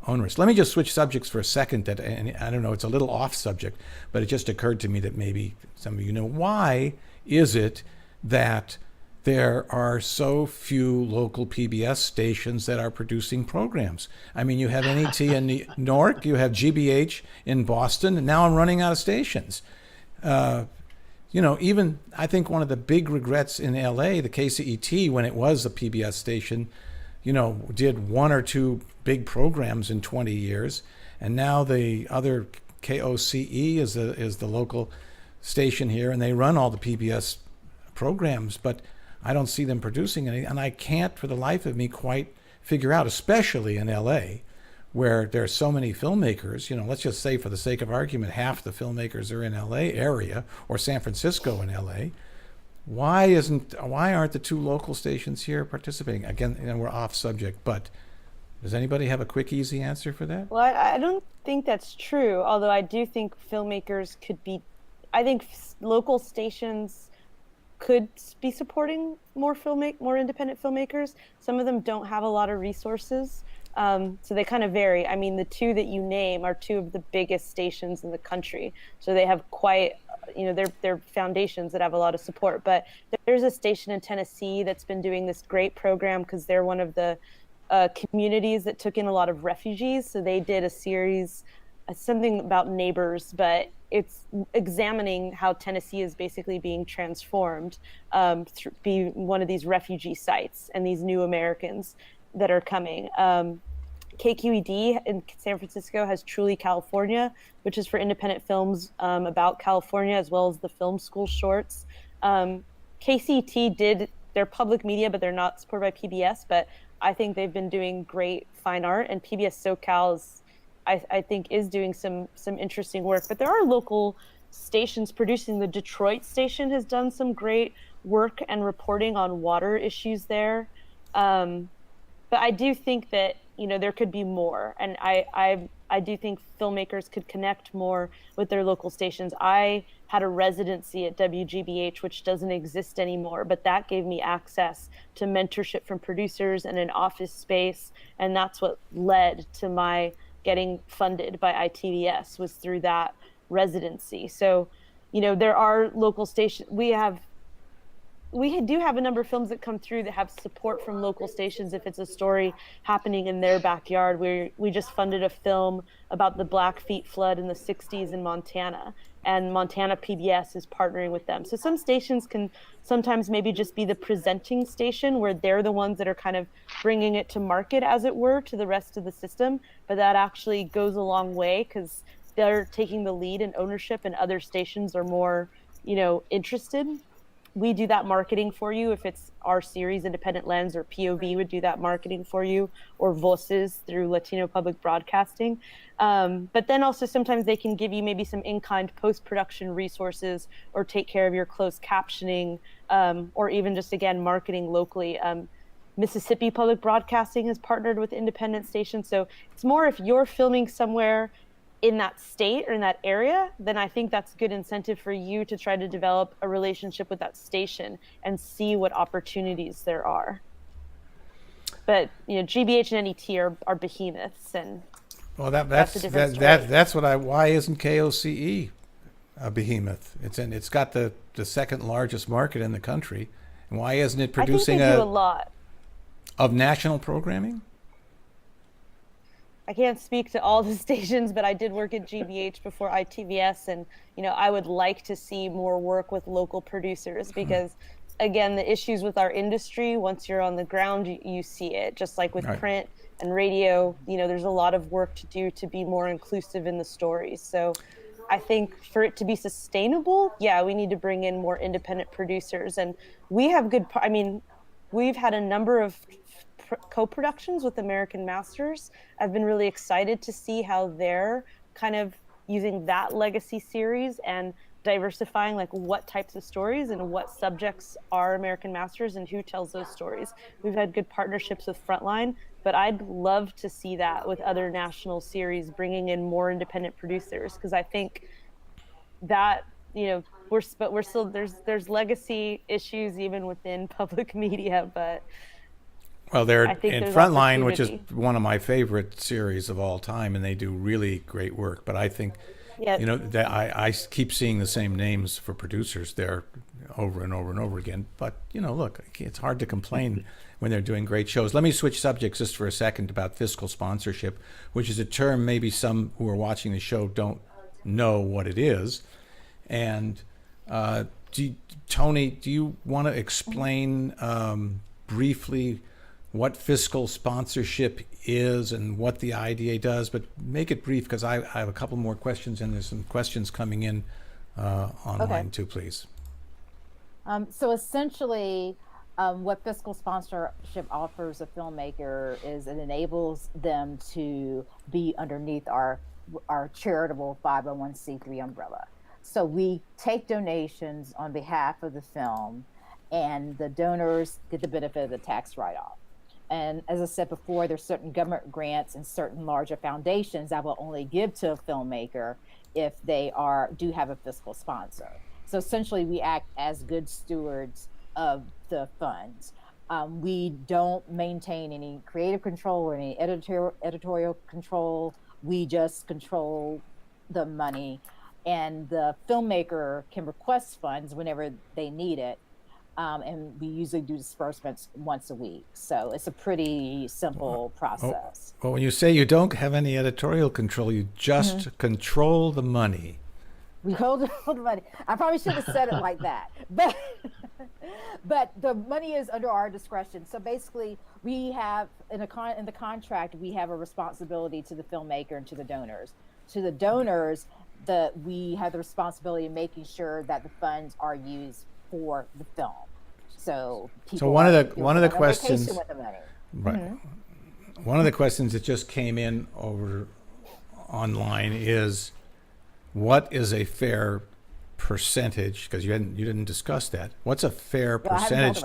onerous. Let me just switch subjects for a second. And I don't know, it's a little off subject, but it just occurred to me that maybe some of why is it that there are so few local PBS stations that are producing programs. I mean, you have NET in Newark, you have GBH in Boston, and now I'm running out of stations. Even I think one of the big regrets in LA, the KCET, when it was a PBS station, did one or two big programs in 20 years. And now the other KOCE is the local station here, and they run all the PBS programs, but I don't see them producing any, and I can't for the life of me quite figure out, especially in LA, where there are so many filmmakers. Let's just say, for the sake of argument, half the filmmakers are in LA area, or San Francisco in LA. Why aren't the two local stations here participating? Again, we're off subject, but does anybody have a quick, easy answer for that? Well, I don't think that's true, although I do think filmmakers could be, I think local stations could be supporting more independent filmmakers. Some of them don't have a lot of resources, so they kind of vary. I mean, the two that you name are two of the biggest stations in the country, so they have quite, they're foundations that have a lot of support. But there's a station in Tennessee that's been doing this great program because they're one of the communities that took in a lot of refugees. So they did a series, something about neighbors, but it's examining how Tennessee is basically being transformed to be one of these refugee sites and these new Americans that are coming. KQED in San Francisco has Truly California, which is for independent films about California, as well as the film school shorts. KCET did their public media, but they're not supported by PBS, but I think they've been doing great fine art, and PBS SoCal is, I think, is doing some interesting work. But there are local stations producing. The Detroit station has done some great work and reporting on water issues there. But I do think that there could be more, and I do think filmmakers could connect more with their local stations. I had a residency at WGBH, which doesn't exist anymore, but that gave me access to mentorship from producers and an office space, and that's what led to my getting funded by ITVS, was through that residency. So, there are local stations. We do have a number of films that come through that have support from local stations if it's a story happening in their backyard. We just funded a film about the Blackfeet flood in the 60s in Montana, and Montana PBS is partnering with them. So some stations can sometimes maybe just be the presenting station, where they're the ones that are kind of bringing it to market, as it were, to the rest of the system. But that actually goes a long way because they're taking the lead and ownership, and other stations are more, interested. We do that marketing for you if it's our series, Independent Lens, or POV would do that marketing for you, or Voces through Latino Public Broadcasting. But then also sometimes they can give you maybe some in-kind post-production resources, or take care of your closed captioning, or even just, again, marketing locally. Mississippi Public Broadcasting has partnered with independent stations. So it's more, if you're filming somewhere in that state or in that area, then I think that's good incentive for you to try to develop a relationship with that station and see what opportunities there are. But GBH and NET are behemoths, and well, that's why isn't KOCE a behemoth? It's got the second largest market in the country, and why isn't it producing I think they do a lot of national programming? I can't speak to all the stations, but I did work at GBH before ITVS, and I would like to see more work with local producers, because again, the issues with our industry, once you're on the ground, you see it, just like with print and radio. There's a lot of work to do to be more inclusive in the stories. So I think for it to be sustainable, we need to bring in more independent producers, and we have we've had a number of co-productions with American Masters. I've been really excited to see how they're kind of using that legacy series and diversifying, like, what types of stories and what subjects are American Masters and who tells those stories. We've had good partnerships with Frontline, but I'd love to see that with other national series, bringing in more independent producers, because I think that we're still there's legacy issues even within public media, but well, they're in Frontline, which is one of my favorite series of all time, and they do really great work. But I think Yeah. You know, I keep seeing the same names for producers there over and over and over again. But, you know, look, it's hard to complain when they're doing great shows. Let me switch subjects just for a second about fiscal sponsorship, which is a term maybe some who are watching the show don't know what it is. And Toni, do you want to explain briefly what fiscal sponsorship is and what the IDA does? But make it brief, because I have a couple more questions, and there's some questions coming in online too, please. So essentially, what fiscal sponsorship offers a filmmaker is it enables them to be underneath our charitable 501c3 umbrella. So we take donations on behalf of the film, and the donors get the benefit of the tax write-off. And as I said before, there's certain government grants and certain larger foundations that will only give to a filmmaker if they do have a fiscal sponsor. So essentially, we act as good stewards of the funds. We don't maintain any creative control or any editorial control. We just control the money, and the filmmaker can request funds whenever they need it. And we usually do disbursements once a week. So it's a pretty simple process. Well, when you say you don't have any editorial control, you just control the money. We hold the money. I probably should have said it like that. But the money is under our discretion. So basically, we have, in the contract, we have a responsibility to the filmmaker and to the donors. To the donors, we have the responsibility of making sure that the funds are used for the film. So one of the questions, with the money. Right. One of the questions that just came in over online is, what is a fair percentage? Because you didn't discuss that. What's a fair percentage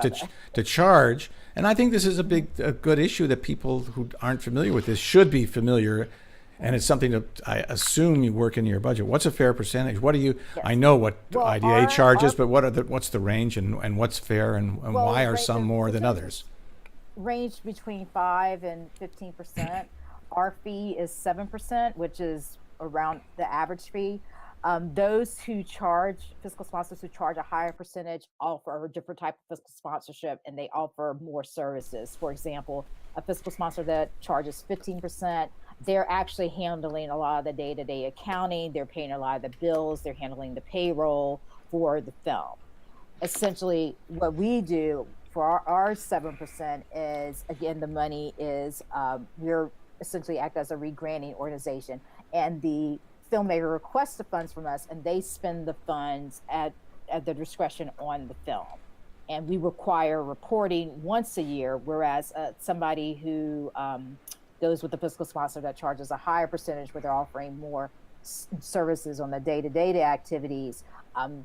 to charge? And I think this is a good issue that people who aren't familiar with this should be familiar. And it's something that I assume you work in your budget. What's a fair percentage? What do you? Yes. I know what IDA charges, but what's the range, and what's fair, and why are some more than others? Range between 5% and 15%. Our fee is 7%, which is around the average fee. Those who charge, fiscal sponsors who charge a higher percentage, offer a different type of fiscal sponsorship, and they offer more services. For example, a fiscal sponsor that charges 15%, they're actually handling a lot of the day-to-day accounting. They're paying a lot of the bills. They're handling the payroll for the film. Essentially, what we do for our 7% is, again, the money is, we're essentially act as a re-granting organization, and the filmmaker requests the funds from us, and they spend the funds at the discretion on the film. And we require reporting once a year, whereas somebody who goes with the fiscal sponsor that charges a higher percentage, where they're offering more services on the day-to-day activities,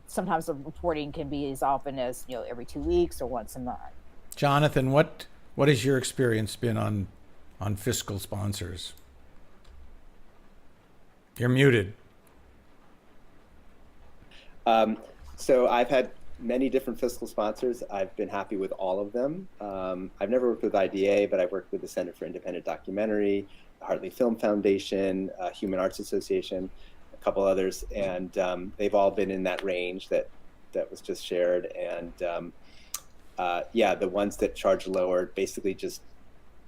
sometimes the reporting can be as often as every 2 weeks or once a month. Jonathan, what has your experience been on fiscal sponsors? You're muted. So I've had many different fiscal sponsors. I've been happy with all of them. I've never worked with IDA, but I've worked with the Center for Independent Documentary, the Hartley Film Foundation, Human Arts Association, a couple others, and they've all been in that range that was just shared. And yeah, the ones that charge lower basically just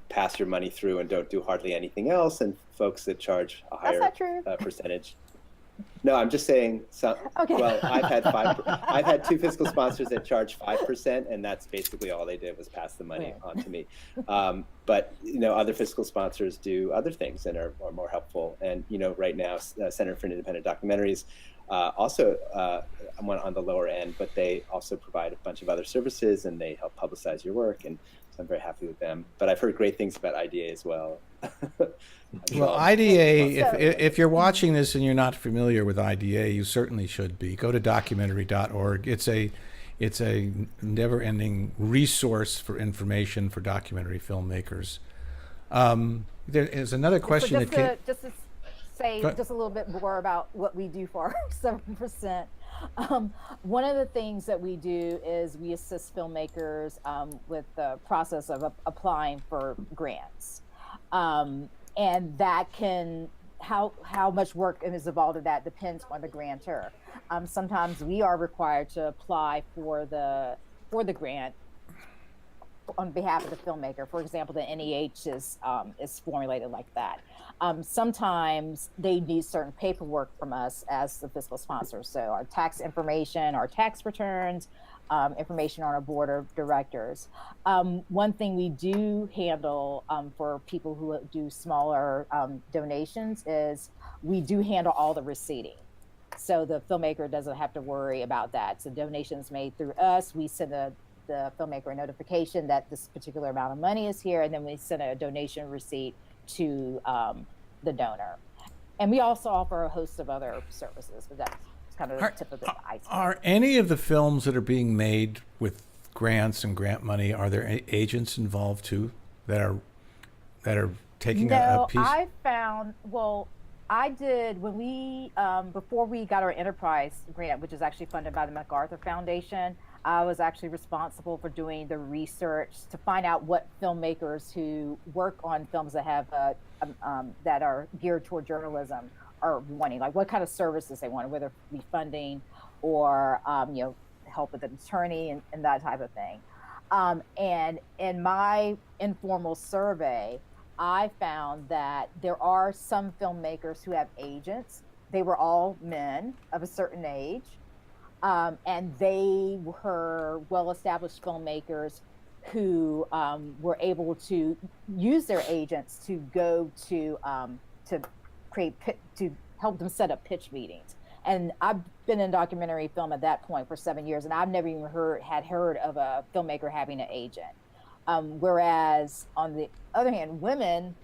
pass your money through and don't do hardly anything else, and folks that charge a higher percentage. No, I'm just saying. Okay. Well, I've had two fiscal sponsors that charge 5%, and that's basically all they did was pass the money on to me. But other fiscal sponsors do other things and are more helpful. And right now, Center for Independent Documentaries also on the lower end, but they also provide a bunch of other services, and they help publicize your work, and so I'm very happy with them. But I've heard great things about IDA as well. Well, IDA, if you're watching this and you're not familiar with IDA, you certainly should be. Go to documentary.org. It's a never-ending resource for information for documentary filmmakers. There is another question that came. Just to say just a little bit more about what we do for our 7%. One of the things that we do is we assist filmmakers with the process of applying for grants. And that can how much work is involved in that depends on the grantor. Sometimes we are required to apply for the grant on behalf of the filmmaker. For example, the NEH is formulated like that. Sometimes they need certain paperwork from us as the fiscal sponsor. So our tax information, our tax returns, information on our board of directors. One thing we do handle for people who do smaller donations is we do handle all the receipting. So the filmmaker doesn't have to worry about that. So donations made through us, we send the filmmaker a notification that this particular amount of money is here, and then we send a donation receipt to the donor. And we also offer a host of other services, but that's kind of the tip of the iceberg. Are any of the films that are being made with grants and grant money, are there agents involved too that are taking a piece? I found, I did when we, before we got our enterprise grant, which is actually funded by the MacArthur Foundation, I was actually responsible for doing the research to find out what filmmakers who work on films that have that are geared toward journalism are wanting, like what kind of services they want, whether it be funding or help with an attorney and that type of thing. And in my informal survey, I found that there are some filmmakers who have agents. They were all men of a certain age. And they were well-established filmmakers who were able to use their agents to go to help them set up pitch meetings. And I've been in documentary film at that point for 7 years, and I've never even had heard of a filmmaker having an agent. Whereas on the other hand, women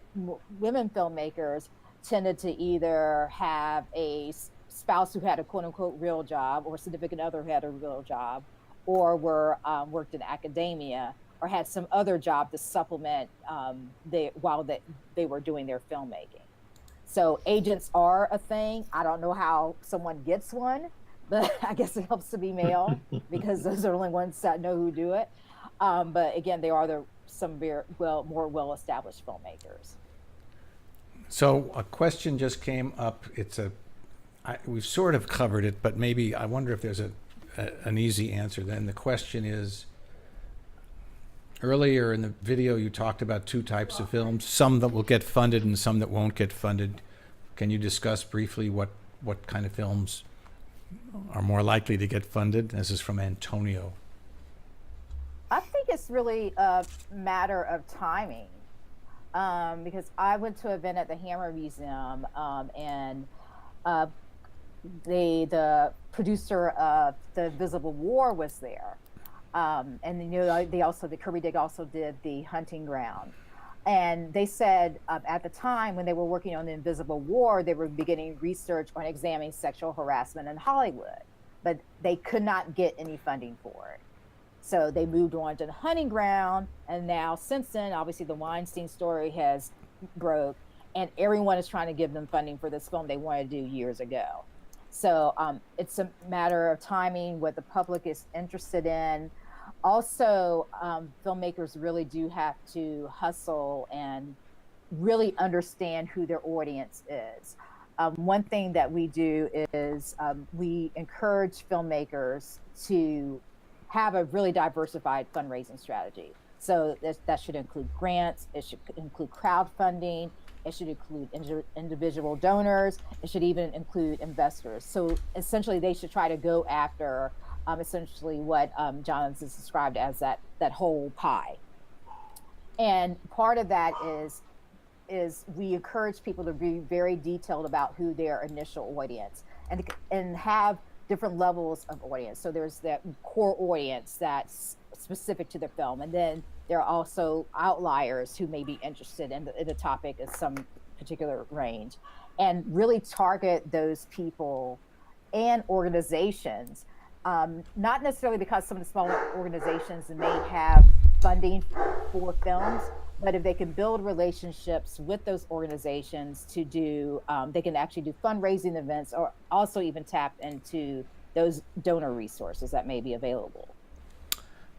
filmmakers tended to either have a spouse who had a quote unquote real job, or a significant other who had a real job, or were worked in academia, or had some other job to supplement while they were doing their filmmaking. So agents are a thing. I don't know how someone gets one, but I guess it helps to be male because those are the only ones that know who do it. But again, they are some more well-established filmmakers. So a question just came up. We've sort of covered it, but maybe I wonder if there's an easy answer. Then the question is, earlier in the video you talked about two types of films, some that will get funded and some that won't get funded. Can you discuss briefly what kind of films are more likely to get funded? This is from Antonio. I think it's really a matter of timing, because I went to an event at the Hammer Museum, and the producer of The Invisible War was there. And the Kirby Dig also did The Hunting Ground. And they said at the time when they were working on The Invisible War, they were beginning research on examining sexual harassment in Hollywood, but they could not get any funding for it. So they moved on to The Hunting Ground, and now since then, obviously the Weinstein story has broke, and everyone is trying to give them funding for this film they wanted to do years ago. So it's a matter of timing, what the public is interested in. Also, filmmakers really do have to hustle and really understand who their audience is. One thing that we do is we encourage filmmakers to have a really diversified fundraising strategy. So that should include grants, it should include crowdfunding, it should include individual donors, it should even include investors. So essentially they should try to go after essentially what Jonathan described as that whole pie. And part of that is we encourage people to be very detailed about who their initial audience and have different levels of audience. So there's that core audience that's specific to the film, and then there are also outliers who may be interested in the topic of some particular range, and really target those people and organizations. Not necessarily because some of the smaller organizations may have funding for films, but if they can build relationships with those organizations to do, they can actually do fundraising events, or also even tap into those donor resources that may be available.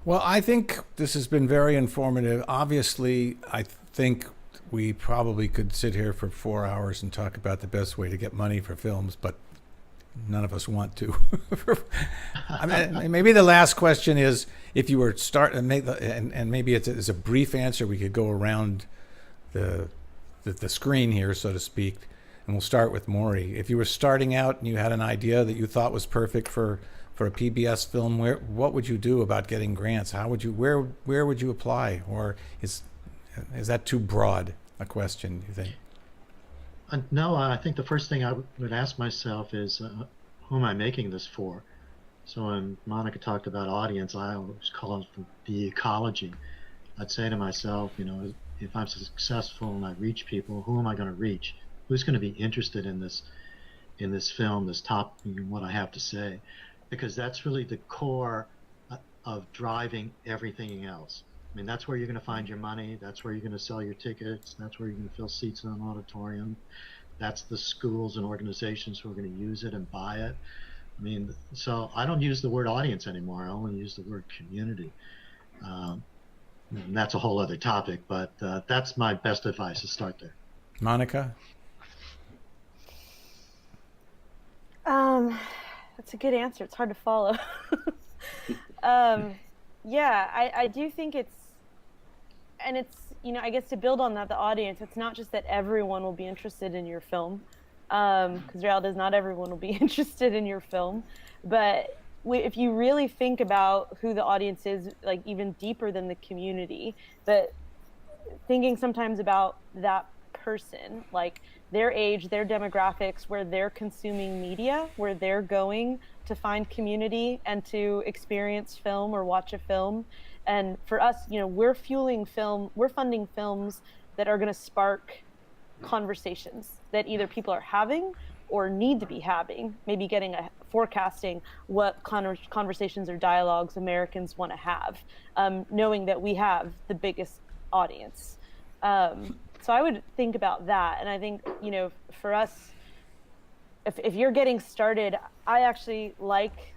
Well, I think this has been very informative. Obviously, I think we probably could sit here for 4 hours and talk about the best way to get money for films, but none of us want to. I mean, maybe the last question is, if you were and maybe it's a brief answer, we could go around the screen here, so to speak, and we'll start with Morrie. If you were starting out and you had an idea that you thought was perfect for a PBS film, what would you do about getting grants? How would you where would you apply? Or is that too broad a question, you think? No, I think the first thing I would ask myself is, who am I making this for? So when Monika talked about audience, I always call it the ecology. I'd say to myself, if I'm successful and I reach people, who am I going to reach? Who's going to be interested in this film, what I have to say? Because that's really the core of driving everything else. I mean, that's where you're going to find your money. That's where you're going to sell your tickets. That's where you're going to fill seats in an auditorium. That's the schools and organizations who are going to use it and buy it. I mean, so I don't use the word audience anymore. I only use the word community. And that's a whole other topic, but that's my best advice to start there. Monika? That's a good answer. It's hard to follow. Yeah, I do think it's, I guess to build on that, the audience, it's not just that everyone will be interested in your film, because reality is not everyone will be interested in your film, but if you really think about who the audience is, like even deeper than the community, but thinking sometimes about that person, like their age, their demographics, where they're consuming media, where they're going to find community and to experience film or watch a film. And for us, we're funding films that are going to spark conversations that either people are having or need to be having, maybe forecasting what conversations or dialogues Americans want to have, knowing that we have the biggest audience. So I would think about that. And I think, for us, if you're getting started, I actually like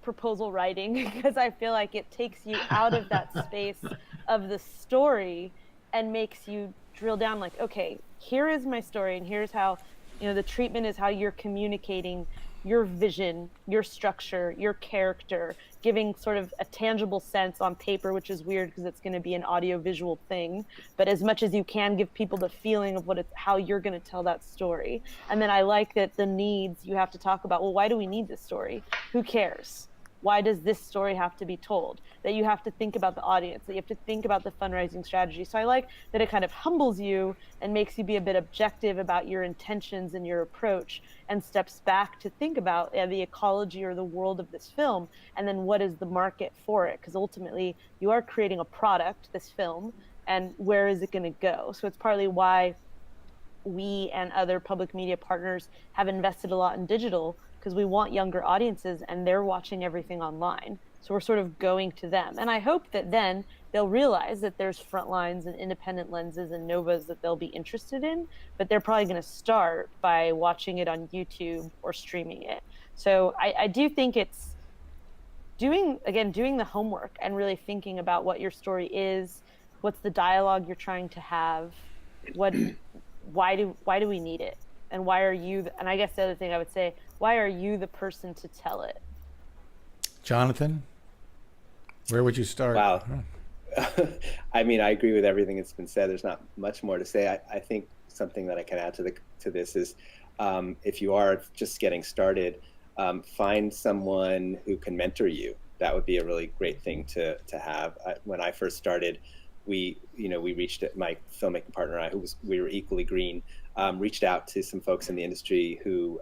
proposal writing because I feel like it takes you out of that space of the story and makes you drill down, like, okay, here is my story, and here's how, the treatment is how you're communicating your vision, your structure, your character, giving sort of a tangible sense on paper, which is weird because it's going to be an audio-visual thing, but as much as you can give people the feeling of how you're going to tell that story. And then I like that the needs, you have to talk about, well, why do we need this story? Who cares? Why does this story have to be told? That you have to think about the audience, that you have to think about the fundraising strategy. So I like that it kind of humbles you and makes you be a bit objective about your intentions and your approach, and steps back to think about the ecology or the world of this film, and then what is the market for it? Because ultimately you are creating a product, this film, and where is it going to go? So it's partly why we and other public media partners have invested a lot in digital, because we want younger audiences and they're watching everything online. So we're sort of going to them. And I hope that then they'll realize that there's front lines and independent lenses and Novas that they'll be interested in, but they're probably going to start by watching it on YouTube or streaming it. So I do think it's doing the homework and really thinking about what your story is, what's the dialogue you're trying to have, why do we need it? And why are you, and I guess the other thing I would say, why are you the person to tell it? Jonathan, where would you start? Wow. I mean, I agree with everything that's been said. There's not much more to say. I think something that I can add to this is, if you are just getting started, find someone who can mentor you. That would be a really great thing to have. When I first started, we reached my filmmaking partner and I, we were equally green, reached out to some folks in the industry who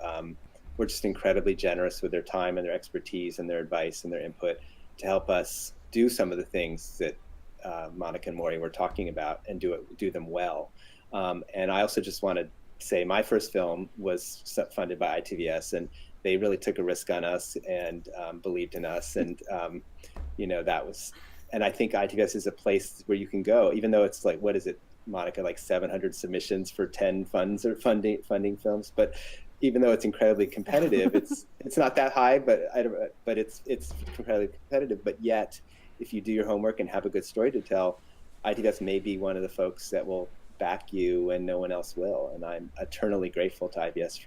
were just incredibly generous with their time and their expertise and their advice and their input to help us do some of the things that Monika and Morrie were talking about and do them well. And I also just want to say my first film was funded by ITVS, and they really took a risk on us and believed in us. And, that was, and I think ITVS is a place where you can go, even though it's like, what is it, Monika, like 700 submissions for 10 funds or funding films. But even though it's incredibly competitive, it's not that high, but it's incredibly competitive. But yet, if you do your homework and have a good story to tell, ITVS may be one of the folks that will back you when no one else will. And I'm eternally grateful to ITVS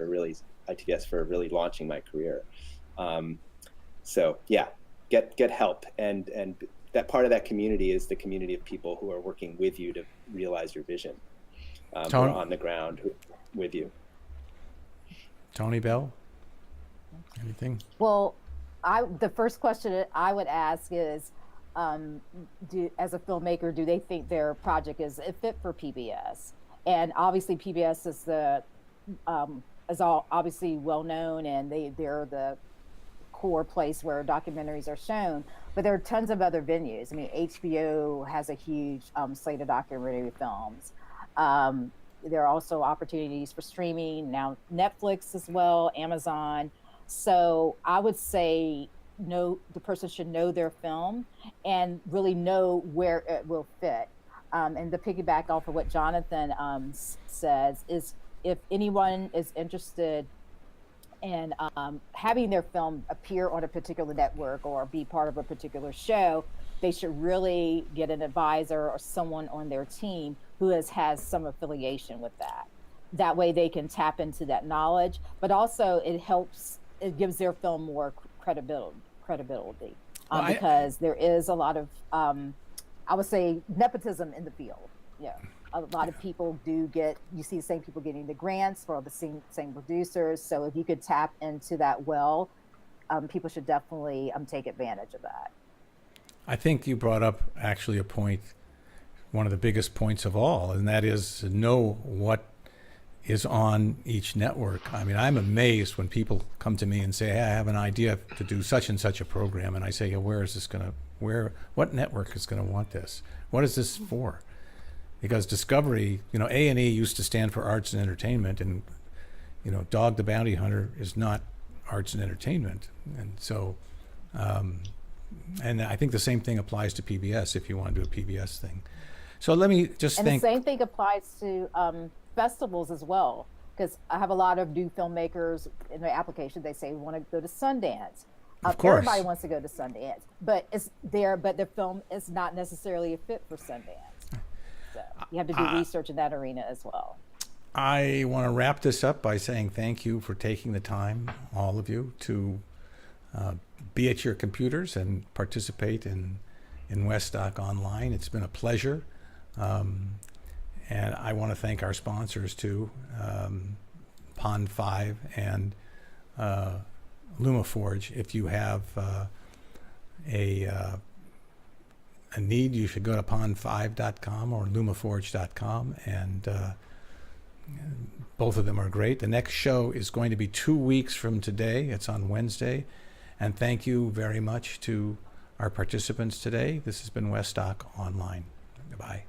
for really launching my career. So yeah, get help, and that part of that community is the community of people who are working with you to realize your vision, who are on the ground with you. Toni Bell, anything? Well, the first question I would ask is, as a filmmaker, do they think their project is a fit for PBS? And obviously, PBS is obviously well known, and they're the core place where documentaries are shown. But there are tons of other venues. I mean, HBO has a huge slate of documentary films. There are also opportunities for streaming now, Netflix as well, Amazon. So I would say the person should know their film and really know where it will fit. And to piggyback off of what Jonathan says is, if anyone is interested in having their film appear on a particular network or be part of a particular show, they should really get an advisor or someone on their team who has some affiliation with that. That way they can tap into that knowledge, but also it gives their film more credibility. Because there is a lot of, I would say, nepotism in the field. Yeah, a lot of people you see the same people getting the grants for the same producers. So if you could tap into that people should definitely take advantage of that. I think you brought up actually a point, one of the biggest points of all, and that is to know what is on each network. I mean, I'm amazed when people come to me and say, hey, I have an idea to do such and such a program. And I say, what network is going to want this? What is this for? Because Discovery, A&E used to stand for arts and entertainment, and, Dog the Bounty Hunter is not arts and entertainment. And so, and I think the same thing applies to PBS if you want to do a PBS thing. So let me just think. And the same thing applies to festivals as well, because I have a lot of new filmmakers in their application. They say we want to go to Sundance. Of course, everybody wants to go to Sundance, but the film is not necessarily a fit for Sundance. So you have to do research in that arena as well. I want to wrap this up by saying thank you for taking the time, all of you, to be at your computers and participate in Westdoc Online. It's been a pleasure. And I want to thank our sponsors too, Pond 5 and LumaForge. If you have a need, you should go to pond5.com or lumaforge.com, and both of them are great. The next show is going to be 2 weeks from today. It's on Wednesday. And thank you very much to our participants today. This has been Westdoc Online. Goodbye.